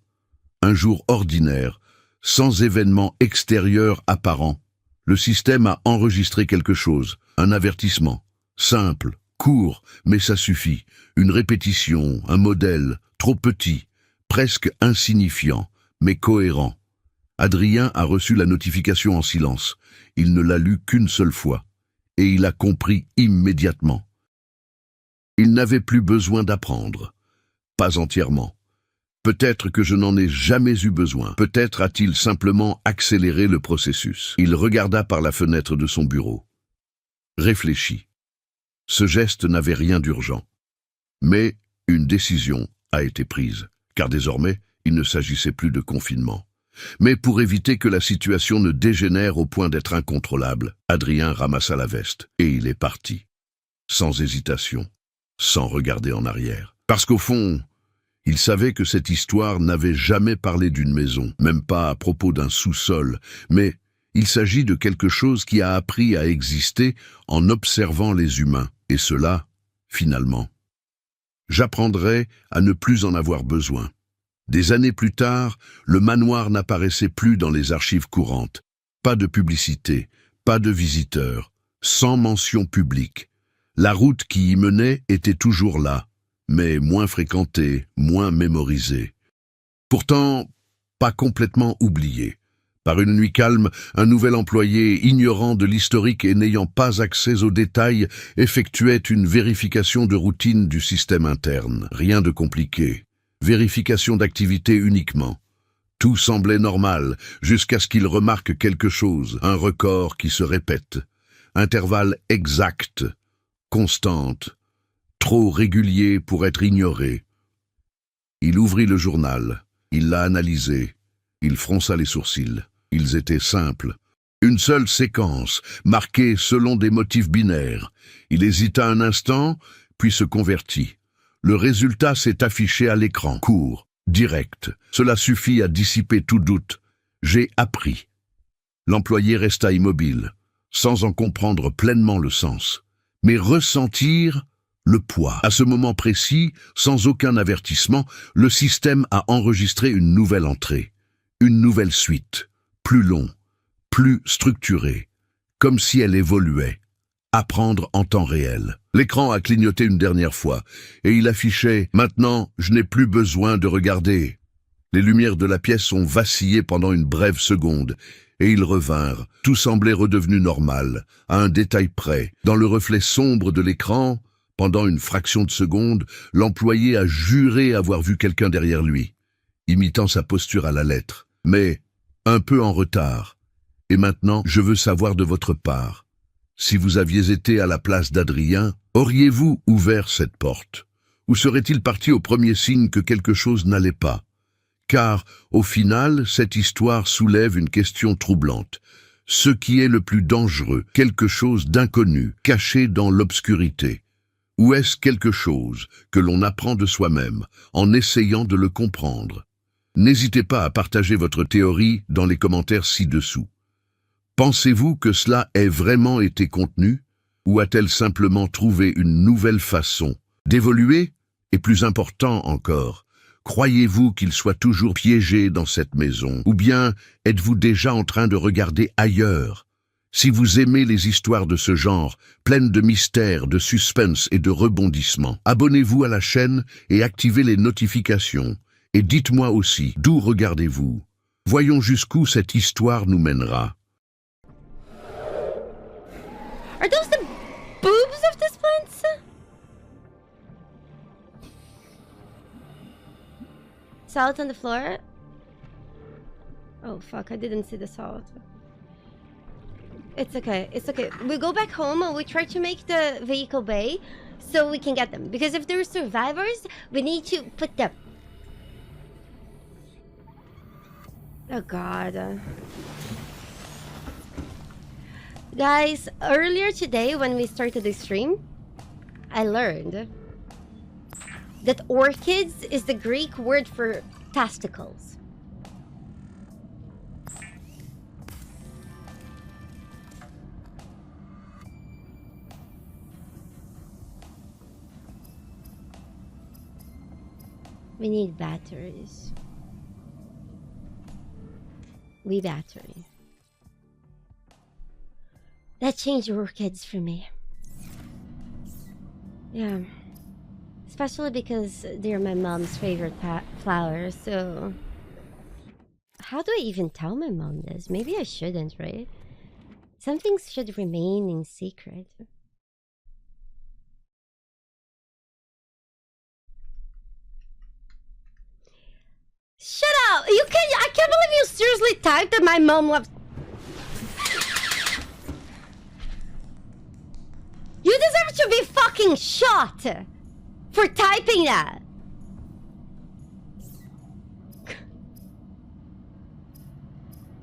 un jour ordinaire, sans événement extérieur apparent, le système a enregistré quelque chose, un avertissement, simple, court, mais ça suffit, une répétition, un modèle, trop petit, presque insignifiant, mais cohérent. Adrien a reçu la notification en silence. Il ne l'a lue qu'une seule fois, et il a compris immédiatement. Il n'avait plus besoin d'apprendre. Pas entièrement. Peut-être que je n'en ai jamais eu besoin. Peut-être a-t-il simplement accéléré le processus. Il regarda par la fenêtre de son bureau. Réfléchit. Ce geste n'avait rien d'urgent. Mais une décision a été prise, car désormais, il ne s'agissait plus de confinement. Mais pour éviter que la situation ne dégénère au point d'être incontrôlable, Adrien ramassa la veste et il est parti. Sans hésitation, sans regarder en arrière. Parce qu'au fond, il savait que cette histoire n'avait jamais parlé d'une maison, même pas à propos d'un sous-sol, mais il s'agit de quelque chose qui a appris à exister en observant les humains. Et cela, finalement, j'apprendrai à ne plus en avoir besoin. Des années plus tard, le manoir n'apparaissait plus dans les archives courantes. Pas de publicité, pas de visiteurs, sans mention publique. La route qui y menait était toujours là, mais moins fréquentée, moins mémorisée. Pourtant, pas complètement oubliée. Par une nuit calme, un nouvel employé, ignorant de l'historique et n'ayant pas accès aux détails, effectuait une vérification de routine du système interne. Rien de compliqué. Vérification d'activité uniquement. Tout semblait normal, jusqu'à ce qu'il remarque quelque chose, un record qui se répète. Intervalle exact, constante, trop régulier pour être ignoré. Il ouvrit le journal, il l'a analysé, il fronça les sourcils. Ils étaient simples. Une seule séquence, marquée selon des motifs binaires. Il hésita un instant, puis se convertit. Le résultat s'est affiché à l'écran, court, direct. Cela suffit à dissiper tout doute. J'ai appris. L'employé resta immobile, sans en comprendre pleinement le sens, mais ressentir le poids. À ce moment précis, sans aucun avertissement, le système a enregistré une nouvelle entrée, une nouvelle suite. Plus long, plus structuré, comme si elle évoluait. Apprendre en temps réel. L'écran a clignoté une dernière fois, et il affichait « Maintenant, je n'ai plus besoin de regarder ». Les lumières de la pièce ont vacillé pendant une brève seconde, et ils revinrent. Tout semblait redevenu normal, à un détail près. Dans le reflet sombre de l'écran, pendant une fraction de seconde, l'employé a juré avoir vu quelqu'un derrière lui, imitant sa posture à la lettre. Mais un peu en retard. Et maintenant, je veux savoir de votre part. Si vous aviez été à la place d'Adrien, auriez-vous ouvert cette porte? Ou serait-il parti au premier signe que quelque chose n'allait pas? Car, au final, cette histoire soulève une question troublante. Ce qui est le plus dangereux, quelque chose d'inconnu, caché dans l'obscurité. Ou est-ce quelque chose que l'on apprend de soi-même, en essayant de le comprendre? N'hésitez pas à partager votre théorie dans les commentaires ci-dessous. Pensez-vous que cela ait vraiment été contenu, ou a-t-elle simplement trouvé une nouvelle façon d'évoluer? Et plus important encore, croyez-vous qu'il soit toujours piégé dans cette maison, ou bien êtes-vous déjà en train de regarder ailleurs? Si vous aimez les histoires de ce genre, pleines de mystères, de suspense et de rebondissements, abonnez-vous à la chaîne et activez les notifications. Et dites-moi aussi, d'où regardez-vous? Voyons jusqu'où cette histoire nous mènera. Are those the boobs of this plant? Salt on the floor? Oh fuck, I didn't see the salt. It's okay, it's okay. We go back home and we try to make the vehicle bay so we can get them. Because if they're survivors, we need to put them. Oh god. Guys, earlier today when we started the stream, I learned that orchids is the Greek word for testicles. We need batteries. We battery. That changed orchids for me. Yeah. Especially because they're my mom's favorite flowers, so... How do I even tell my mom this? Maybe I shouldn't, right? Some things should remain in secret. actually typed that my mom loves... You deserve to be fucking shot for typing that.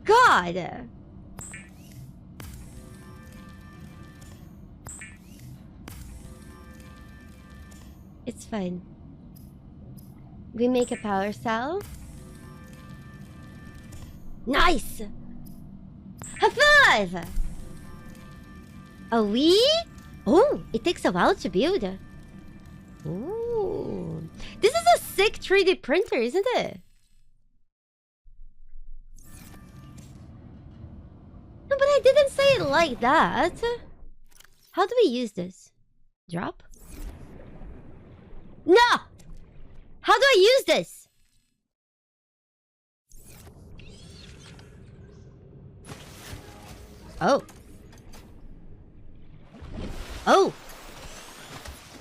God. It's fine. We make a power cell. Nice! High five! A Wii? Oh, it takes a while to build. Ooh. This is a sick 3D printer, isn't it? No, but I didn't say it like that. How do we use this? Drop? No! How do I use this? Oh. Oh!